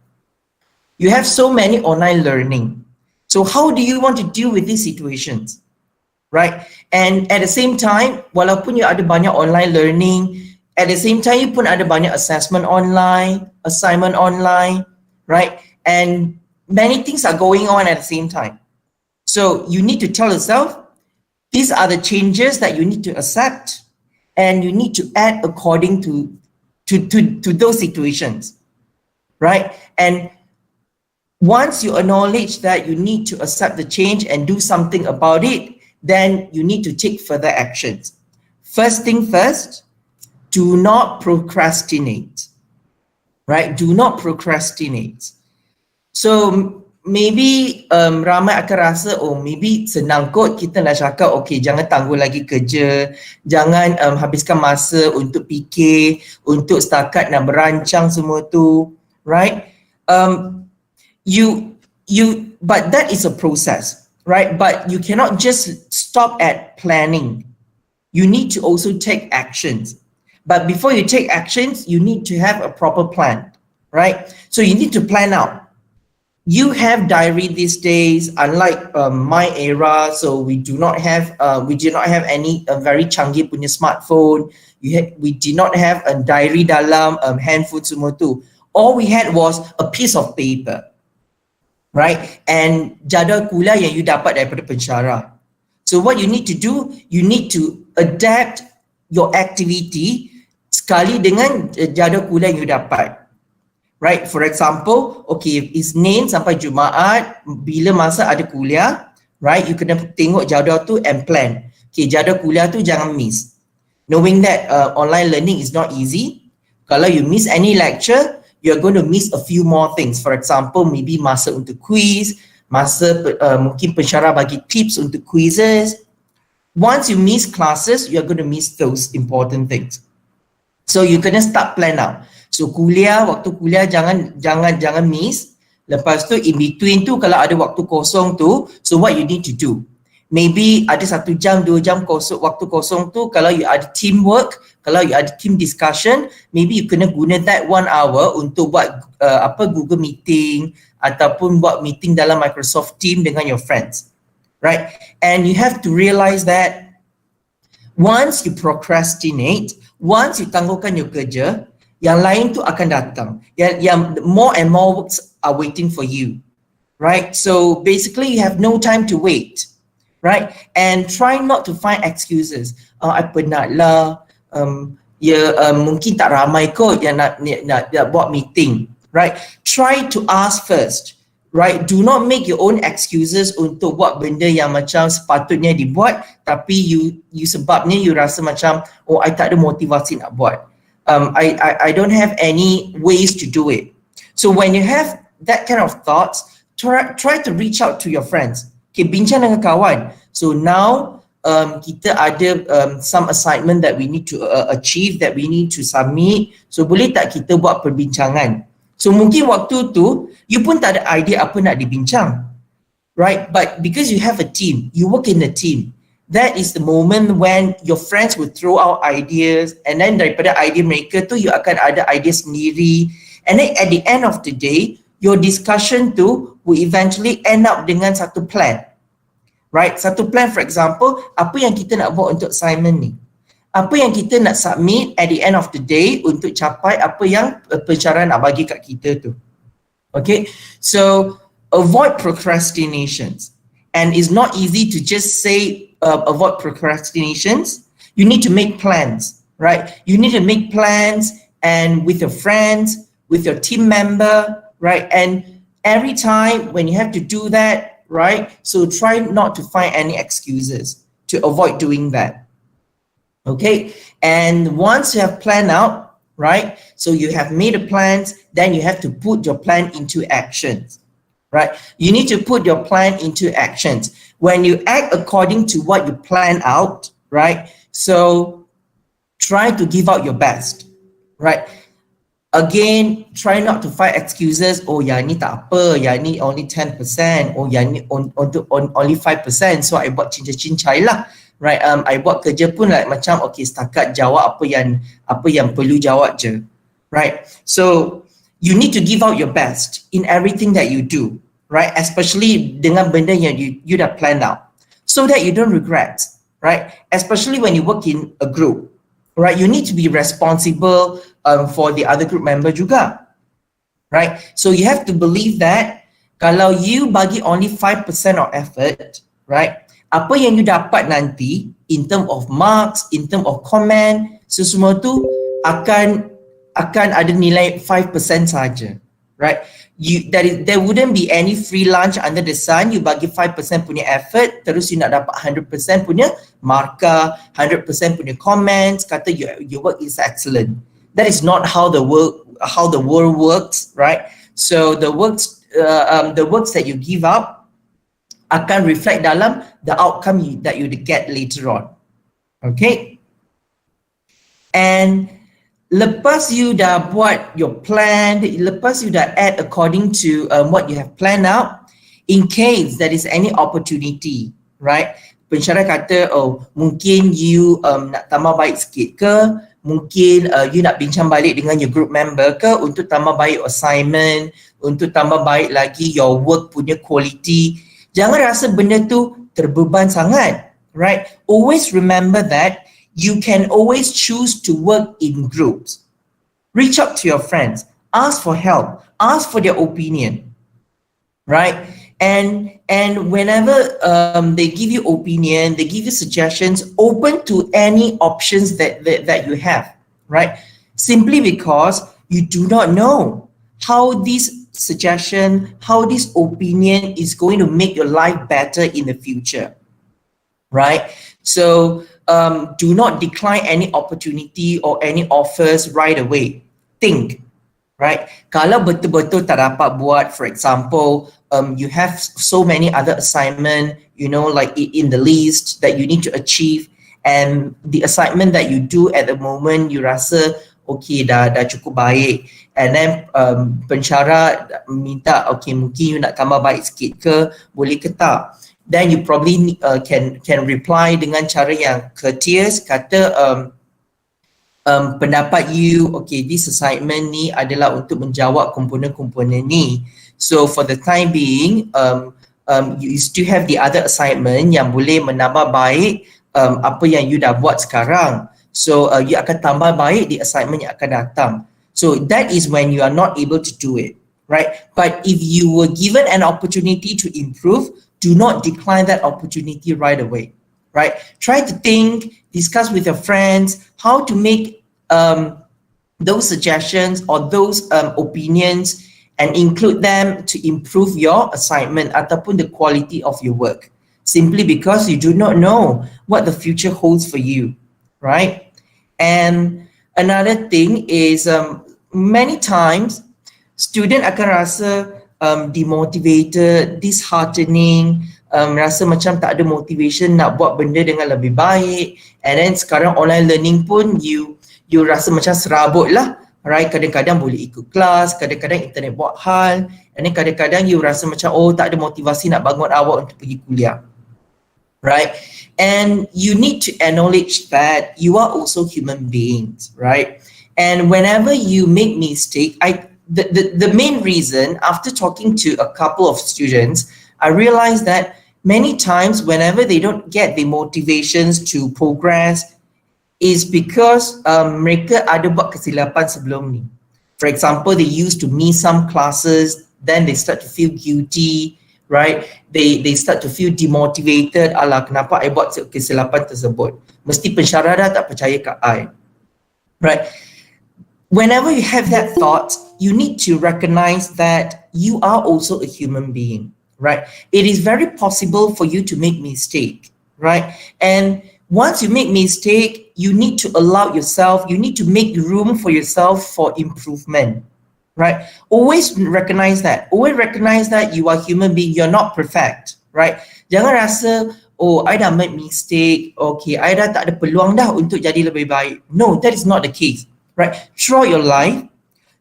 You have so many online learning. So how do you want to deal with these situations? Right? And at the same time, walaupun you ada banyak online learning, at the same time, you pun ada banyak assessment online, assignment online, right? And many things are going on at the same time. So you need to tell yourself, these are the changes that you need to accept, and you need to act according to those situations, right? And once you acknowledge that you need to accept the change and do something about it, then you need to take further actions. First thing first, do not procrastinate, right? Do not procrastinate. So maybe ramai akan rasa, oh maybe senang kot kita nak cakap, okay jangan tangguh lagi kerja, jangan habiskan masa untuk fikir, untuk setakat nak berancang semua tu, right? But that is a process, right? But you cannot just stop at planning. You need to also take actions. But before you take actions, you need to have a proper plan, right? So you need to plan out. You have diary these days, unlike my era, so we do not have any very canggih punya smartphone. We did not have a diary dalam handphone semua tu. All we had was a piece of paper, right? And jadual kuliah yang you dapat daripada pensyarah. So what you need to do, you need to adapt your activity sekali dengan jadual kuliah yang you dapat. Right, for example, okay, Isnin sampai Jumaat, bila masa ada kuliah, right, you kena tengok jadual tu and plan. Okay, jadual kuliah tu jangan miss. Knowing that online learning is not easy, kalau you miss any lecture, you're going to miss a few more things. For example, maybe masa untuk quiz, masa mungkin pensyarah bagi tips untuk quizzes. Once you miss classes, you're going to miss those important things. So you kena start plan out. So waktu kuliah jangan miss. Lepas tu in between tu kalau ada waktu kosong tu, so what you need to do? Maybe ada 1 jam, 2 jam waktu kosong tu, kalau you ada teamwork, kalau you ada team discussion, maybe you kena guna that 1 hour untuk buat Google meeting ataupun buat meeting dalam Microsoft Team dengan your friends. Right? And you have to realize that once you procrastinate, once you tangguhkan your kerja, yang lain tu akan datang. Yang more and more works are waiting for you, right? So basically you have no time to wait, right? And try not to find excuses. I penat lah, mungkin tak ramai kot yang nak buat meeting, right? Try to ask first, right? Do not make your own excuses untuk buat benda yang macam sepatutnya dibuat, tapi you sebabnya you rasa macam, oh I tak ada motivasi nak buat. I don't have any ways to do it. So when you have that kind of thoughts, try to reach out to your friends. Okay, bincang dengan kawan. So now kita ada some assignment that we need to achieve, that we need to submit. So boleh tak kita buat perbincangan? So mungkin waktu tu you pun tak ada idea apa nak dibincang. right? But because you have a team, you work in a team, that is the moment when your friends will throw out ideas, and then daripada idea mereka tu, you akan ada idea sendiri, and then at the end of the day, your discussion tu will eventually end up dengan satu plan, right? Satu plan, for example, apa yang kita nak buat untuk assignment ni? Apa yang kita nak submit at the end of the day untuk capai apa yang pensyarah nak bagi kat kita tu. Okay, so avoid procrastinations. And it's not easy to just say avoid procrastinations. You need to make plans, right? You need to make plans and with your friends, with your team member, right? And every time when you have to do that, right? So try not to find any excuses to avoid doing that. Okay, and once you have planned out, right? So you have made a plans, then you have to put your plan into actions, right? You need to put your plan into actions. When you act according to what you plan out, right? So try to give out your best, right? Again, try not to find excuses. Oh, yang ni tak apa, yang ni only 10%, oh yang ni only 5%, so I buat cincai-cincai lah. Right, I buat kerja pun like macam okay, setakat jawab apa yang perlu jawab je, right? So you need to give out your best in everything that you do, right? Especially dengan benda yang you dah plan out, so that you don't regret, right? Especially when you work in a group, right? You need to be responsible for the other group member juga, right? So you have to believe that kalau you bagi only 5% of effort, right? Apa yang you dapat nanti in term of marks, in term of comment, semua tu akan ada nilai 5% saja, right? There wouldn't be any free lunch under the sun. You bagi 5% punya effort, terus you nak dapat 100% punya markah, 100% punya comments, kata your work is excellent. That is not how the world works, right? So the works that you give up akan reflect dalam the outcome that you get later on. Okay? And lepas you dah buat your plan, lepas you dah act according to what you have planned out, in case there is any opportunity, right? Pensyarah kata, oh mungkin you nak tambah baik sikit ke, mungkin you nak bincang balik dengan your group member ke untuk tambah baik assignment, untuk tambah baik lagi your work punya quality. Jangan rasa benda tu terbeban sangat, right? Always remember that you can always choose to work in groups. Reach out to your friends, ask for help, ask for their opinion, right? And whenever they give you opinion, they give you suggestions, open to any options that you have, right? Simply because you do not know how this suggestion, how this opinion is going to make your life better in the future, right? So do not decline any opportunity or any offers right away. Think, right? Kalau betul-betul tak dapat buat, for example, you have so many other assignment, you know, like in the list that you need to achieve, and the assignment that you do at the moment, you rasa okay, dah cukup baik, and then pensyarah minta okay, mungkin you nak tambah baik sikit ke, boleh ke tak? Then you probably can reply dengan cara yang courteous, kata pendapat you, okay, this assignment ni adalah untuk menjawab komponen-komponen ni. So for the time being, you still have the other assignment yang boleh menambah baik apa yang you dah buat sekarang. So you akan tambah baik di assignment yang akan datang. So that is when you are not able to do it, right? But if you were given an opportunity to improve, do not decline that opportunity right away, right? Try to think, discuss with your friends how to make those suggestions or those opinions and include them to improve your assignment ataupun the quality of your work. Simply because you do not know what the future holds for you, right? And another thing is many times student akan rasa demotivated, disheartening, rasa macam tak ada motivation nak buat benda dengan lebih baik, and then sekarang online learning pun you rasa macam serabut lah right? Kadang-kadang boleh ikut kelas, kadang-kadang internet buat hal, and then kadang-kadang you rasa macam tak ada motivasi nak bangun awak untuk pergi kuliah, right? And you need to acknowledge that you are also human beings, right? And whenever you make mistake, the main reason, after talking to a couple of students, I realized that many times whenever they don't get the motivations to progress is because mereka ada buat kesilapan sebelum ni. For example, they used to miss some classes, then they start to feel guilty, right? They start to feel demotivated. Alah, kenapa I buat kesilapan tersebut? Mesti pensyarah dah tak percaya kat I, right? Whenever you have that thought, you need to recognize that you are also a human being, right? It is very possible for you to make mistake, right? And once you make mistake, you need to allow yourself, you need to make room for yourself for improvement, right? Always recognize that. Always recognize that you are human being, you're not perfect, right? Jangan rasa, I dah make mistake, okay, I dah tak ada peluang dah untuk jadi lebih baik. No, that is not the case, right? Throughout your life,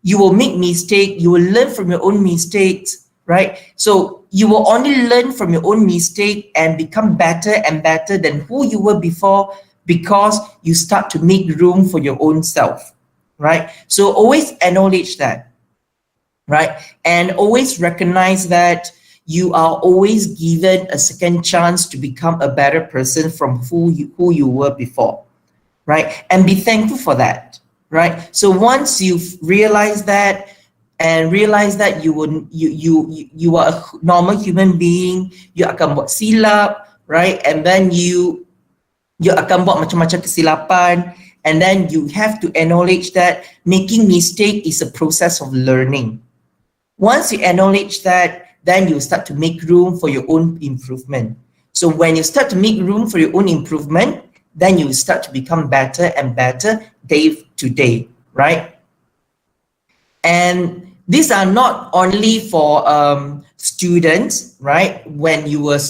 you will make mistake, you will learn from your own mistakes, right? So you will only learn from your own mistake and become better and better than who you were before because you start to make room for your own self, right? So always acknowledge that, right? And always recognize that you are always given a second chance to become a better person from who you were before, right? And be thankful for that, right? So once you've realized that and realize that you are a normal human being, you akan buat silap, right? And then you akan buat macam-macam kesilapan, and then you have to acknowledge that making mistake is a process of learning. Once you acknowledge that, then you start to make room for your own improvement. So when you start to make room for your own improvement, then you start to become better and better day to day, right? And these are not only for students, right? When you were,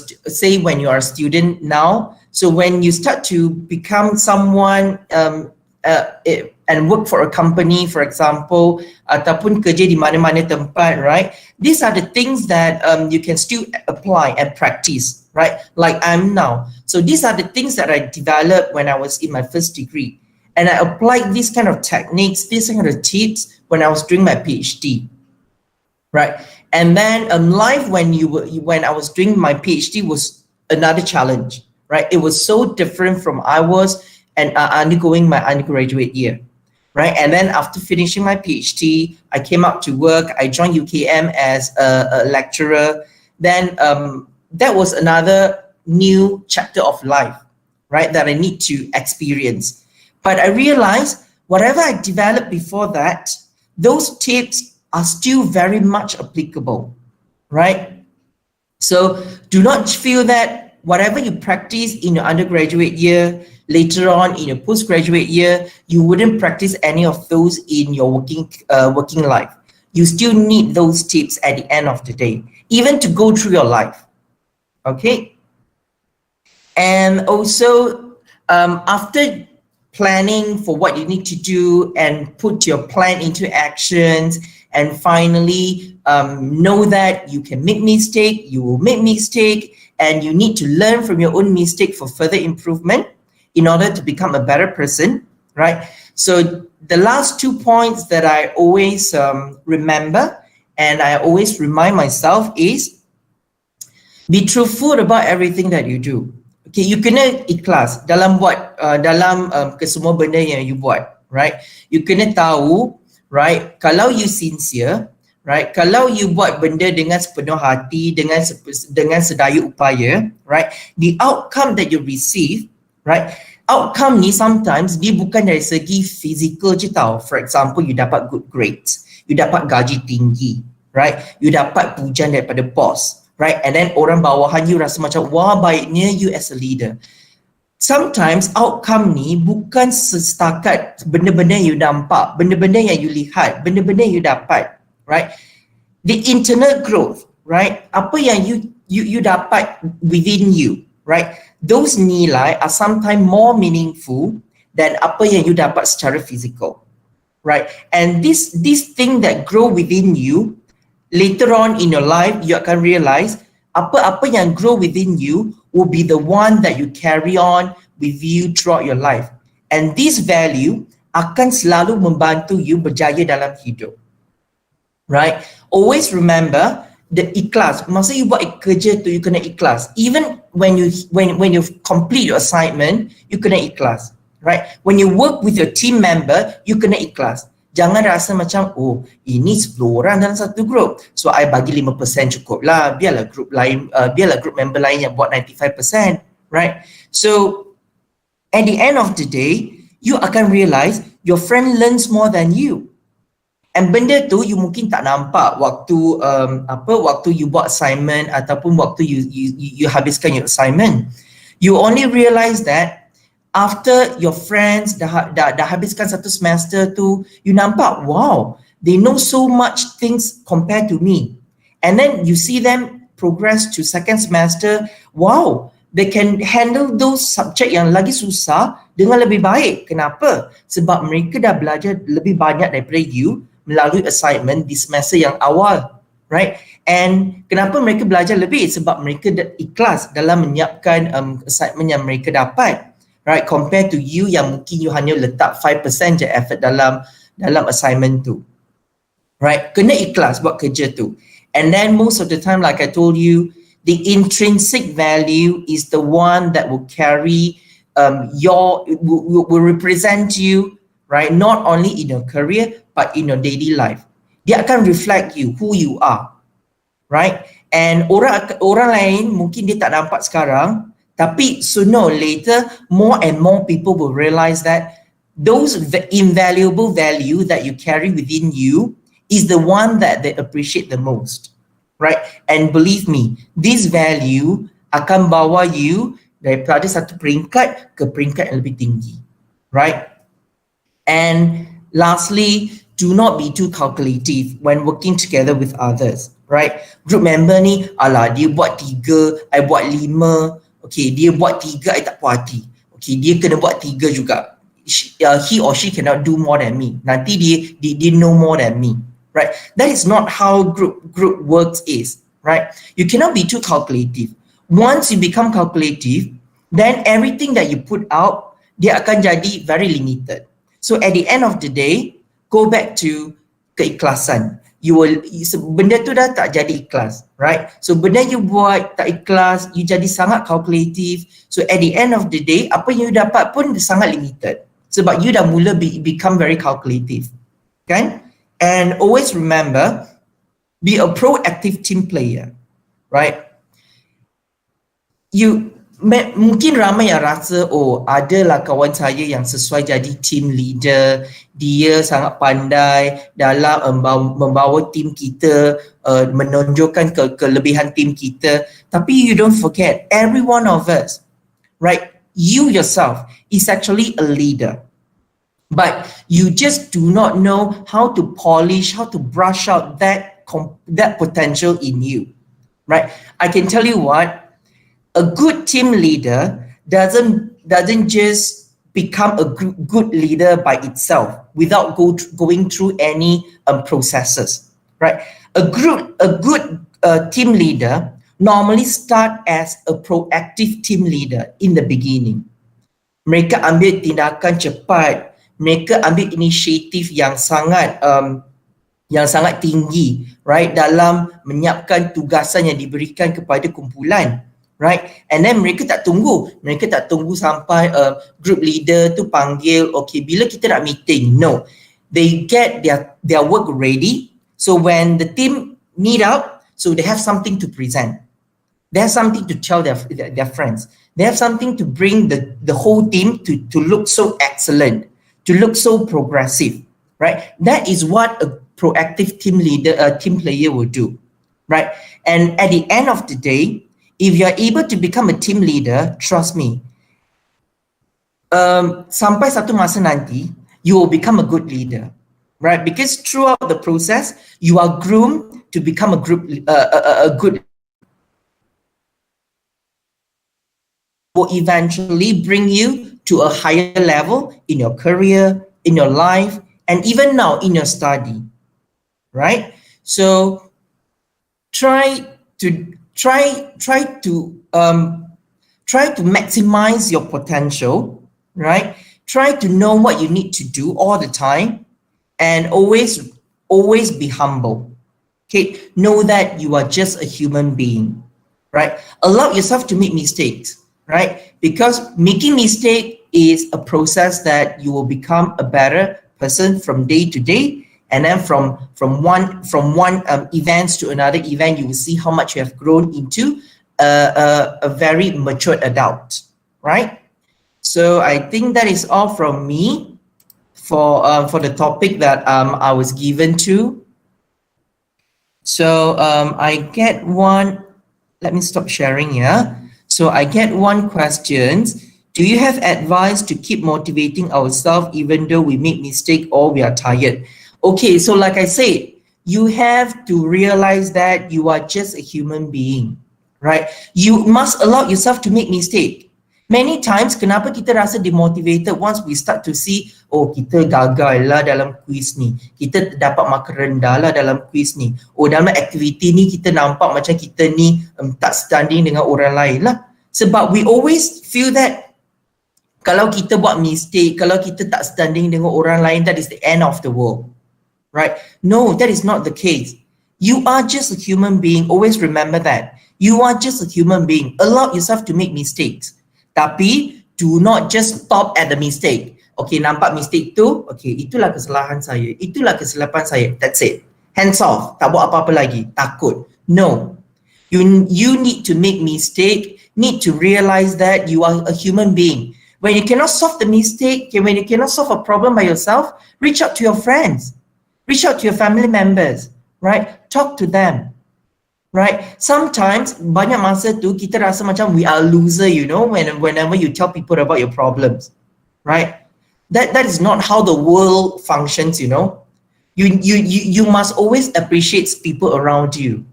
when you are a student now, so when you start to become someone and work for a company, for example, ataupun kerja di mana-mana tempat, right? These are the things that you can still apply and practice, right? Like I'm now. So these are the things that I developed when I was in my first degree. And I applied these kind of techniques, these kind of tips when I was doing my PhD, right? And then life when I was doing my PhD was another challenge, right? It was so different from I was and undergoing my undergraduate year, right? And then after finishing my PhD, I came out to work. I joined UKM as a lecturer. Then that was another new chapter of life, right? That I need to experience. But I realized whatever I developed before that, those tips are still very much applicable, right? So do not feel that whatever you practice in your undergraduate year, later on in your postgraduate year, you wouldn't practice any of those in your working life. You still need those tips at the end of the day, even to go through your life, okay? And also, after planning for what you need to do and put your plan into actions, and finally know that you can make mistake, you will make mistake, and you need to learn from your own mistake for further improvement in order to become a better person, right? So the last 2 points that I always remember and I always remind myself is be truthful about everything that you do. Okay, you kena ikhlas dalam buat dalam kesemua benda yang you buat, right? You kena tahu, right, kalau you sincere, right, kalau you buat benda dengan sepenuh hati, dengan sedaya upaya, right, the outcome that you receive, right, outcome ni sometimes dia bukan dari segi physical je tau. For example, you dapat good grades, you dapat gaji tinggi, right, you dapat pujian daripada boss, right, and then orang bawahan you rasa macam wah baiknya you as a leader. Sometimes outcome ni bukan setakat benda-benda yang you nampak, benda-benda yang you lihat, benda-benda yang you dapat, right? The internal growth, right? Apa yang you dapat within you, right? Those nilai are sometimes more meaningful than apa yang you dapat secara physical, right? And this thing that grow within you, later on in your life, you akan realize apa-apa yang grow within you will be the one that you carry on with you throughout your life. And this value akan selalu membantu you berjaya dalam hidup. Right? Always remember the ikhlas. Masa you buat kerja tu, you kena ikhlas. Even when you complete your assignment, you kena ikhlas. Right? When you work with your team member, you kena ikhlas. Jangan rasa macam, oh, ini 10 orang dalam satu group, so I bagi 5% cukup lah, biarlah group lain, biarlah group member lain yang buat 95%, right? So at the end of the day, you akan realize your friend learns more than you. And benda tu you mungkin tak nampak waktu waktu you buat assignment ataupun waktu you habiskan your assignment. You only realize that after your friends dah habiskan satu semester tu, you nampak, wow, they know so much things compared to me. And then you see them progress to second semester, wow, they can handle those subject yang lagi susah dengan lebih baik. Kenapa? Sebab mereka dah belajar lebih banyak daripada you melalui assignment di semester yang awal, right? And kenapa mereka belajar lebih? Sebab mereka ikhlas dalam menyiapkan assignment yang mereka dapat. Right, compared to you yang mungkin you hanya letak 5% je effort dalam assignment tu. Right, kena ikhlas buat kerja tu. And then most of the time, like I told you, the intrinsic value is the one that will carry will represent you, right? Not only in your career, but in your daily life. Dia akan reflect you, who you are, right? And orang lain mungkin dia tak nampak sekarang, tapi sooner or later, more and more people will realize that those invaluable value that you carry within you is the one that they appreciate the most, right? And believe me, this value akan bawa you daripada satu peringkat ke peringkat yang lebih tinggi, right? And lastly, do not be too calculative when working together with others, right? Group member ni, alah dia buat 3, I buat 5. Okay, dia buat 3, I tak puas hati. Okay, dia kena buat 3 juga. He or she cannot do more than me. Nanti dia know more than me, right? That is not how group works is, right? You cannot be too calculative. Once you become calculative, then everything that you put out, dia akan jadi very limited. So at the end of the day, go back to keikhlasan. Benda tu dah tak jadi ikhlas, right? So benda you buat tak ikhlas, you jadi sangat calculative. So at the end of the day, apa yang you dapat pun sangat limited. Sebab you dah mula become very calculative, kan? And always remember, be a proactive team player, right? Mungkin ramai yang rasa, oh, adalah kawan saya yang sesuai jadi team leader, dia sangat pandai dalam membawa tim kita, menonjolkan kelebihan tim kita. Tapi you don't forget, every one of us, right, you yourself is actually a leader. But you just do not know how to polish, how to brush out that potential in you, right? I can tell you what, a good team leader doesn't just become a good leader by itself without going through any processes, right? A good team leader normally start as a proactive team leader in the beginning. Mereka ambil tindakan cepat, mereka ambil inisiatif yang sangat tinggi, right, dalam menyiapkan tugasan yang diberikan kepada kumpulan. Right? And then mereka tak tunggu sampai group leader tu panggil, okay, bila kita nak meeting. No, they get their work ready. So when the team meet up, so they have something to present. They have something to tell their friends. They have something to bring the whole team to look so excellent, to look so progressive, right? That is what a proactive team player will do, right? And at the end of the day, if you are able to become a team leader, trust me, sampai satu masa nanti, you will become a good leader, right? Because throughout the process, you are groomed to become a good, will eventually bring you to a higher level in your career, in your life, and even now in your study, right? So try to maximize your potential, right? Try to know what you need to do all the time, and always be humble. Okay, know that you are just a human being, right? Allow yourself to make mistakes, right? Because making mistake is a process that you will become a better person from day to day, and then from one events to another event, you will see how much you have grown into a very mature adult, right? So I think that is all from me for the topic that I was given to. So I get one. Let me stop sharing here. So I get one question. Do you have advice to keep motivating ourselves even though we make mistake or we are tired? Okay, so like I said, you have to realize that you are just a human being, right? You must allow yourself to make mistake. Many times, kenapa kita rasa demotivated once we start to see, oh kita gagal lah dalam quiz ni, kita dapat mark rendah lah dalam quiz ni, oh dalam aktiviti ni kita nampak macam kita ni tak standing dengan orang lain lah. Sebab we always feel that kalau kita buat mistake, kalau kita tak standing dengan orang lain, that is the end of the world, right? No, that is not the case. You are just a human being. Always remember that. You are just a human being. Allow yourself to make mistakes. Tapi do not just stop at the mistake. Okay, nampak mistake tu, okay, itulah kesalahan saya, itulah kesilapan saya, that's it. Hands off, tak buat apa-apa lagi, takut. No, you need to make mistake, need to realize that you are a human being. When you cannot solve the mistake, when you cannot solve a problem by yourself, reach out to your friends, reach out to your family members, right? Talk to them. Right? Sometimes banyak masa tu kita rasa macam we are a loser, you know, whenever you tell people about your problems, right? That is not how the world functions, you know. You must always appreciate people around you,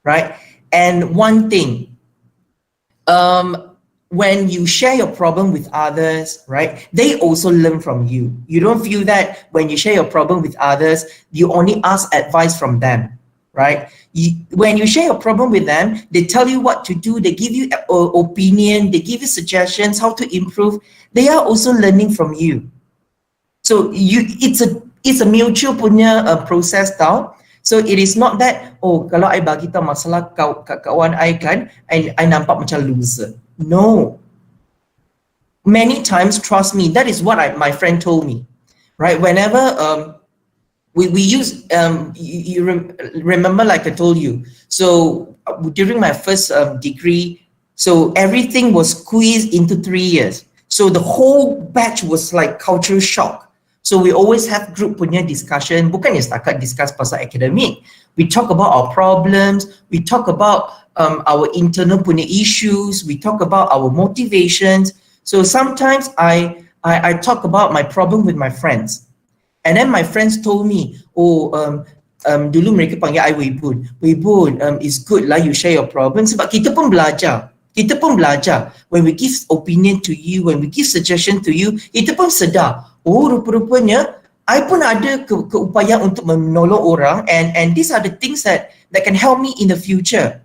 right? And one thing, when you share your problem with others, right, they also learn from you. You don't feel that when you share your problem with others, you only ask advice from them, right? When you share your problem with them, they tell you what to do, they give you opinion, they give you suggestions how to improve. They are also learning from you. So it's a mutual punya process tau. So it is not that, oh kalau I bagi tahu masalah kawan I kan, I nampak macam loser. No. Many times, trust me, that is what my friend told me, right? Whenever we use, you remember like I told you, so during my first degree, so everything was squeezed into 3 years. So the whole batch was like culture shock. So we always have group punya discussion, bukan setakat discuss pasal academic. We talk about our problems, we talk about our internal punya issues, we talk about our motivations. So sometimes I talk about my problem with my friends. And then my friends told me, oh, dulu mereka panggil I Wibun. Wibun, it's good lah you share your problem. Sebab kita pun belajar. Kita pun belajar. When we give opinion to you, when we give suggestion to you, kita pun sedar. Oh, rupa-rupanya, I pun ada keupayaan untuk menolong orang, and these are the things that can help me in the future.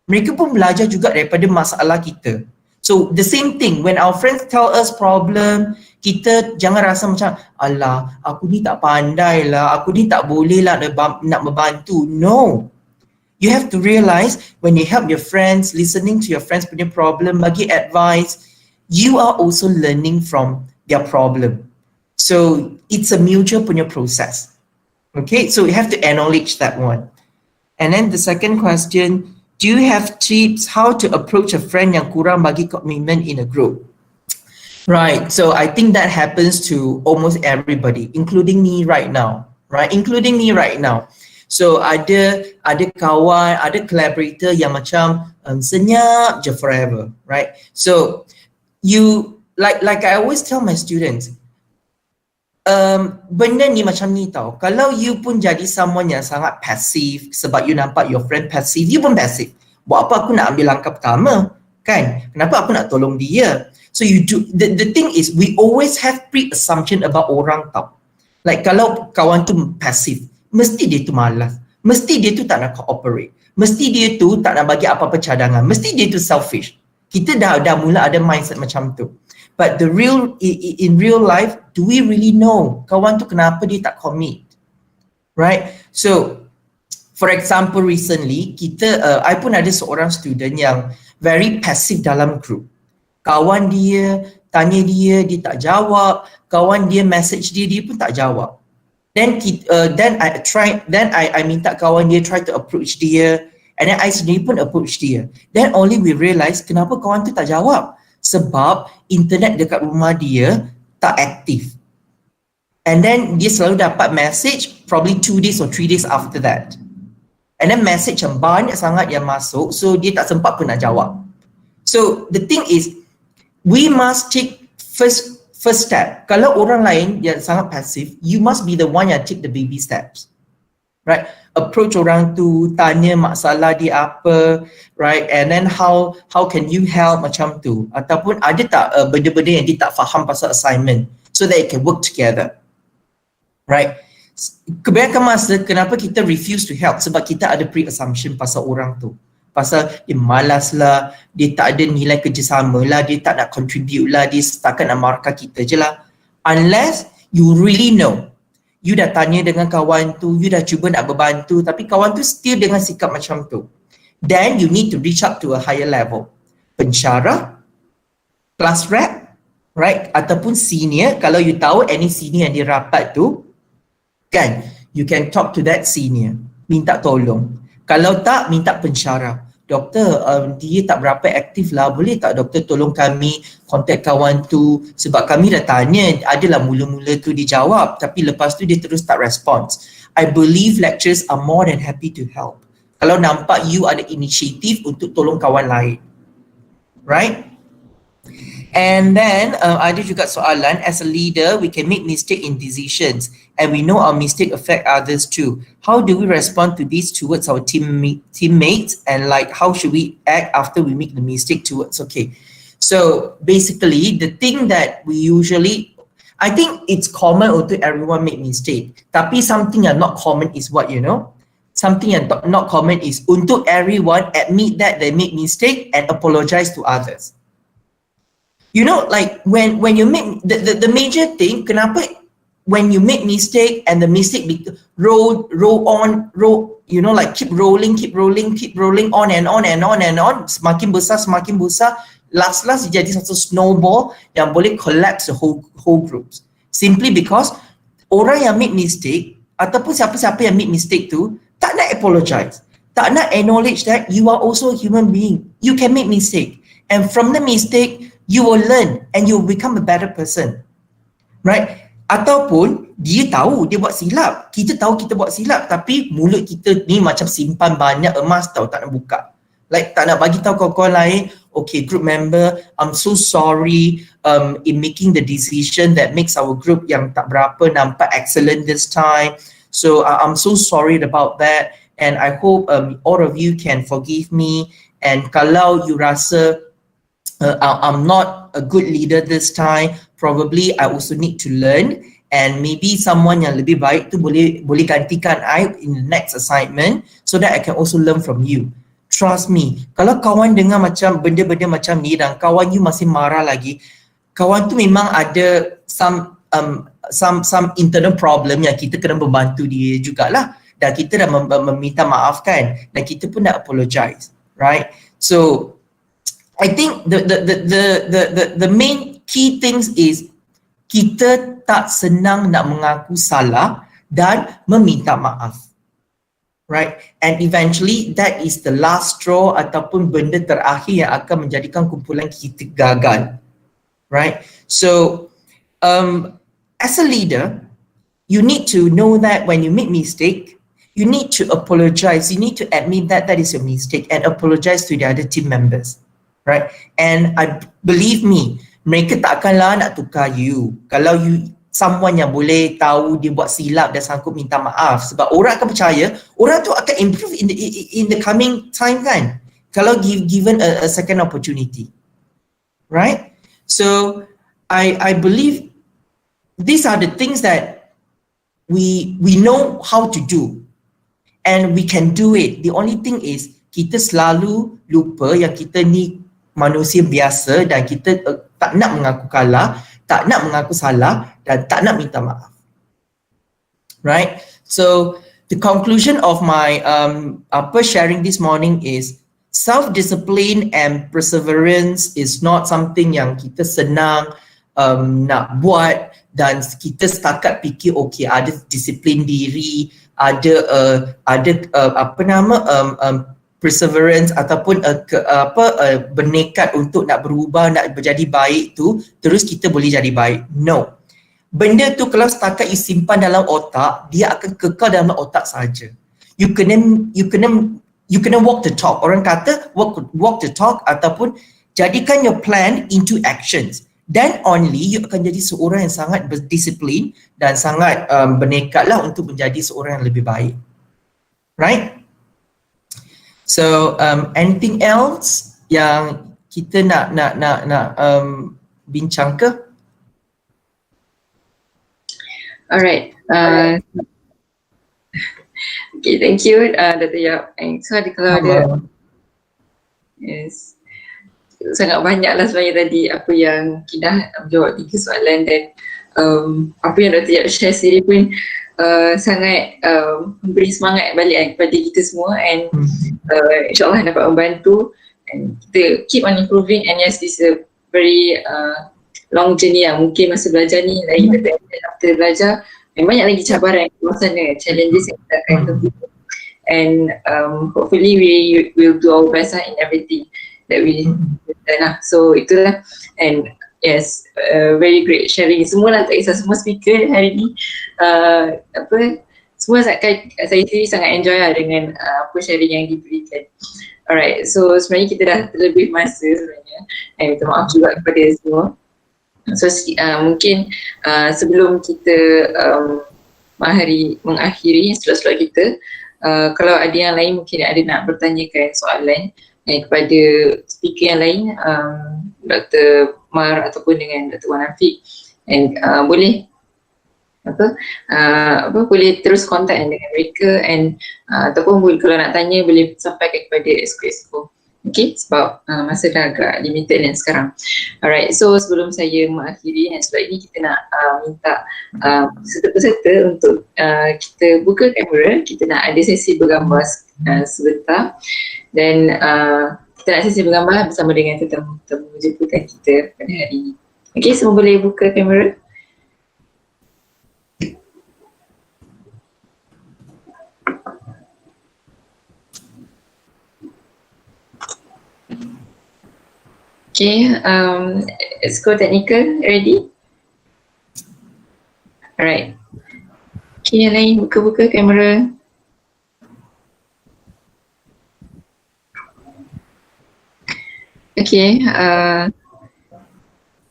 Mereka pun belajar juga daripada masalah kita. So the same thing, when our friends tell us problem, kita jangan rasa macam, alah, aku ni tak pandai lah, aku ni tak boleh lah nak membantu. No. You have to realize when you help your friends, listening to your friends punya problem, bagi advice, you are also learning from their problem. So it's a mutual punya process. Okay, so you have to acknowledge that one. And then the second question, do you have tips how to approach a friend yang kurang bagi commitment in a group? Right, so I think that happens to almost everybody, including me right now, right? Including me right now. So ada kawan, ada collaborator yang macam senyap je forever, right? So you like I always tell my students, benda ni macam ni tau. Kalau you pun jadi someone yang sangat passive sebab you nampak your friend passive, you pun passive. Buat apa aku nak ambil langkah pertama, kan? Kenapa aku nak tolong dia? So you do, the thing is we always have pre-assumption about orang tau. Like kalau kawan tu pasif, mesti dia tu malas, mesti dia tu tak nak cooperate, mesti dia tu tak nak bagi apa-apa cadangan, mesti dia tu selfish. Kita dah mula ada mindset macam tu. But the real in real life, do we really know kawan tu kenapa dia tak commit? Right? So for example, recently I pun ada seorang student yang very passive dalam group. Kawan dia tanya dia tak jawab. Kawan dia message dia pun tak jawab. Then I minta kawan dia try to approach dia, and then I sendiri pun approach dia. Then only we realise kenapa kawan tu tak jawab. Sebab internet dekat rumah dia tak aktif. And then dia selalu dapat message probably 2 days or 3 days after that. And then message yang banyak sangat yang masuk, so dia tak sempat pun nak jawab. So the thing is, we must take first step. Kalau orang lain yang sangat pasif, you must be the one yang take the baby steps. Right? Approach orang tu, tanya masalah dia apa, right? And then how can you help macam tu? Ataupun ada tak benda-benda yang dia tak faham pasal assignment, so that it can work together. Right? Kebanyakan masa kenapa kita refuse to help, sebab kita ada pre-assumption pasal orang tu. Pasal dia malas lah, dia tak ada nilai kerjasama lah, dia tak nak contribute lah, dia setakat nak markah kita je lah. Unless you really know, you dah tanya dengan kawan tu, you dah cuba nak berbantu, tapi kawan tu still dengan sikap macam tu, then you need to reach up to a higher level. Pensyarah, class rep, right? Ataupun senior, kalau you tahu any senior yang dirapat tu, kan, you can talk to that senior, minta tolong. Kalau tak, minta pensyarah. Doktor, dia tak berapa aktif lah, boleh tak doktor tolong kami kontak kawan tu, sebab kami dah tanya, adalah mula-mula tu dijawab, tapi lepas tu dia terus tak response. I believe lecturers are more than happy to help. Kalau nampak you ada inisiatif untuk tolong kawan lain. Right? And then ada juga soalan, as a leader, we can make mistake in decisions and we know our mistake affect others too. How do we respond to this towards our teammates, and like how should we act after we make the mistake towards, okay. So basically the thing that we usually, I think it's common untuk everyone make mistake, tapi something yang not common is what, you know, something yang not common is untuk everyone admit that they make mistake and apologize to others. You know, like when you make the major thing, kenapa when you make mistake and the mistake roll on, you know, like keep rolling on and on, semakin besar, last jadi satu snowball yang boleh collapse the whole groups. Simply because orang yang make mistake ataupun siapa-siapa yang make mistake tu tak nak apologize, tak nak acknowledge that you are also a human being. You can make mistake, and from the mistake you will learn and you will become a better person. Right? Ataupun dia tahu dia buat silap, kita tahu kita buat silap, tapi mulut kita ni macam simpan banyak emas tahu, tak nak buka. Like tak nak bagi tahu kawan-kawan lain, okay group member, I'm so sorry in making the decision that makes our group yang tak berapa nampak excellent this time. So I'm so sorry about that, and I hope all of you can forgive me. And kalau you rasa I'm not a good leader this time, probably I also need to learn, and maybe someone yang lebih baik tu boleh gantikan I in the next assignment, so that I can also learn from you. Trust me, kalau kawan dengar macam benda-benda macam ni dan kawan you masih marah lagi, kawan tu memang ada some internal problem yang kita kena membantu dia jugalah, dan kita dah meminta maafkan dan kita pun dah apologize, right? So I think the main key things is kita tak senang nak mengaku salah dan meminta maaf, right? And eventually that is the last straw ataupun benda terakhir yang akan menjadikan kumpulan kita gagal, right? So as a leader, you need to know that when you make mistake, you need to apologize. You need to admit that that is your mistake and apologize to the other team members. Right? And I believe me, mereka tak akanlah nak tukar you kalau you someone yang boleh tahu dia buat silap dan sanggup minta maaf, sebab orang akan percaya orang tu akan improve in the coming time, kan, kalau given a second opportunity, right? So I believe these are the things that we know how to do and we can do it. The only thing is kita selalu lupa yang kita ni manusia biasa dan kita tak nak mengaku kalah, tak nak mengaku salah dan tak nak minta maaf. Right? So the conclusion of my sharing this morning is self-discipline and perseverance is not something yang kita senang nak buat dan kita setakat fikir okay ada disiplin diri, ada perseverance ataupun bernekat untuk nak berubah, nak menjadi baik tu terus kita boleh jadi baik. No. Benda tu kalau setakat you simpan dalam otak, dia akan kekal dalam otak saja. You kena walk the talk. Orang kata walk the talk ataupun jadikan your plan into actions. Then only you akan jadi seorang yang sangat berdisiplin dan sangat bernekatlah untuk menjadi seorang yang lebih baik. Right? So anything else yang kita nak bincang ke? Alright. Okay, thank you Dr. Yhoc. So kalau ada yes, sangat banyak lah sebenarnya tadi apa yang kita jawab 3 soalan dan apa yang Dr. Yhoc share sendiri pun sangat memberi semangat balik kepada kita semua and insyaAllah dapat membantu and kita keep on improving and yes, this is a very long journey yang mungkin masa belajar ni lagi betul after belajar dan banyak lagi cabaran di luar sana, challenges yang kita akan tempuh and hopefully we will do our best in everything that we done lah. So itulah and yes, very great sharing. Semua lah tak kisah semua speaker hari ni semua saya sendiri sangat enjoy lah dengan apa sharing yang diberikan. Alright, so sebenarnya kita dah terlebih masa sebenarnya and minta maaf juga kepada semua. So mungkin sebelum kita mengakhiri slot-slot kita, kalau ada yang lain mungkin ada nak bertanyakan soalan kepada speaker yang lain, Dr. Mar ataupun dengan Dr. Wan Afiq, and boleh boleh terus kontak dengan mereka and ataupun kalau nak tanya boleh sampaikan kepada exco. Okay, sebab masa dah agak limited dan sekarang. Alright, so sebelum saya mengakhiri dan sebab ini kita nak minta peserta-peserta untuk kita buka kamera, kita nak ada sesi bergambar sebentar dan kita nak sesi bergambar bersama dengan tetamu jemputan kita pada hari ini. Okay, semua boleh buka kamera? Okay, Exco Technical ready? Alright. Okay, yang lain buka-buka kamera. Okay,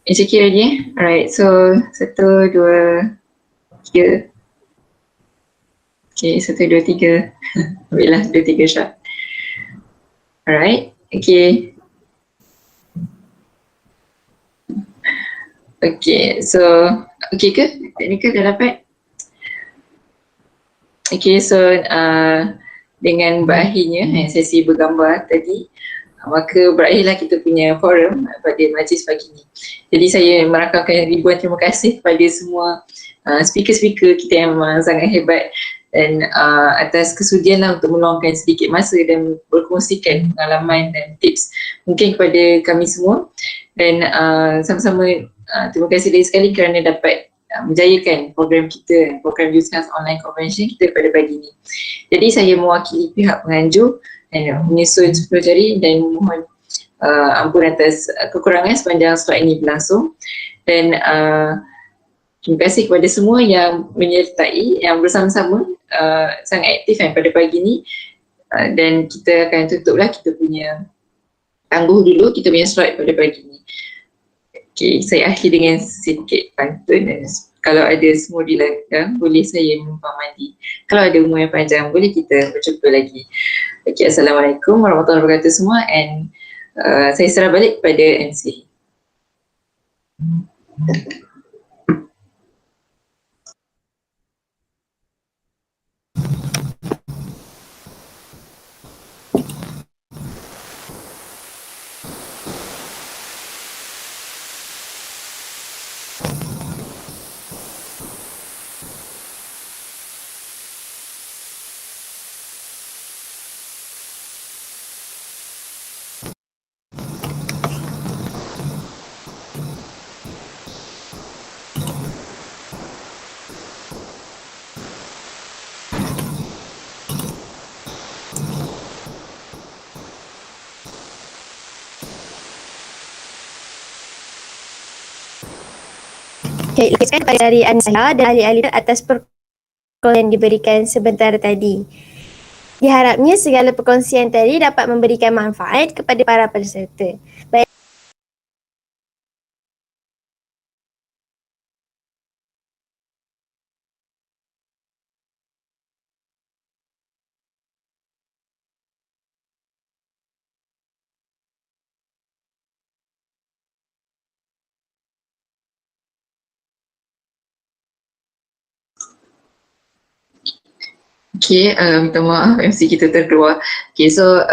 it's okay ready? Alright, so 1, 2, 3. Okay, 1, 2, 3. Ambillah 2, 3 shot. Alright, okay. Okay, so okay ke? Technical dah dapat? Okay, so dengan berakhirnya sesi bergambar tadi, maka berakhirlah kita punya forum pada majlis pagi ni. Jadi saya merakamkan ribuan terima kasih kepada semua speaker-speaker kita yang memang sangat hebat dan atas kesudian lah untuk meluangkan sedikit masa dan berkongsikan pengalaman dan tips mungkin kepada kami semua dan sama-sama terima kasih lagi sekali kerana dapat menjayakan program kita, program Youth Online Convention kita pada pagi ini. Jadi saya mewakili pihak penganjur dan menyusun 10 jari dan mohon ampun atas kekurangan sepanjang slot ini berlangsung dan terima kasih kepada semua yang menyertai, yang bersama-sama sangat aktif pada pagi ini dan kita akan tutuplah kita punya tangguh dulu kita punya slot pada pagi ini. Okay, saya akhir dengan sedikit pantun dan kalau ada semua dilakukan boleh saya menumpang mandi. Kalau ada umur yang panjang boleh kita berjumpa lagi. Okay, Assalamualaikum warahmatullahi wabarakatuh semua and saya serah balik kepada MC. Okay, ikhlaskan dari anda dan ahli-ahli atas perkongsian yang diberikan sebentar tadi. Diharapnya segala perkongsian tadi dapat memberikan manfaat kepada para peserta. Baik. Okay, minta maaf MC kita terkeluar. Okay, so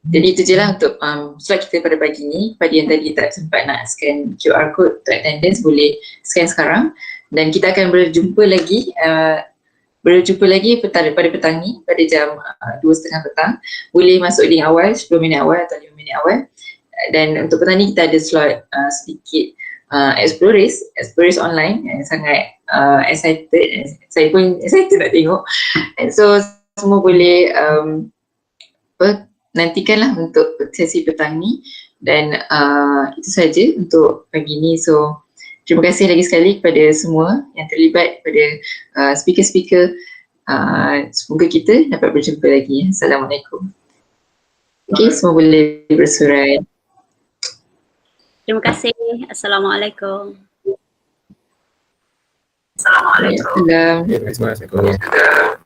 jadi itu je lah untuk slide kita pada pagi ni. Pada yang tadi tak sempat nak scan QR code untuk attendance, boleh scan sekarang. Dan kita akan berjumpa lagi pada petang ni pada jam 2:30 petang. Boleh masuk link awal 10 minit awal atau 5 minit awal. Dan untuk petang ni kita ada slot sedikit explorers online yang sangat excited. Saya pun excited nak tengok. And so semua boleh nantikanlah untuk sesi petang ni. Dan itu saja untuk pagi ni. So terima kasih lagi sekali kepada semua yang terlibat, pada speaker-speaker. Semoga kita dapat berjumpa lagi. Assalamualaikum. Okay, semua boleh bersurat. Terima kasih. Assalamualaikum. Assalamualaikum. Terima kasih.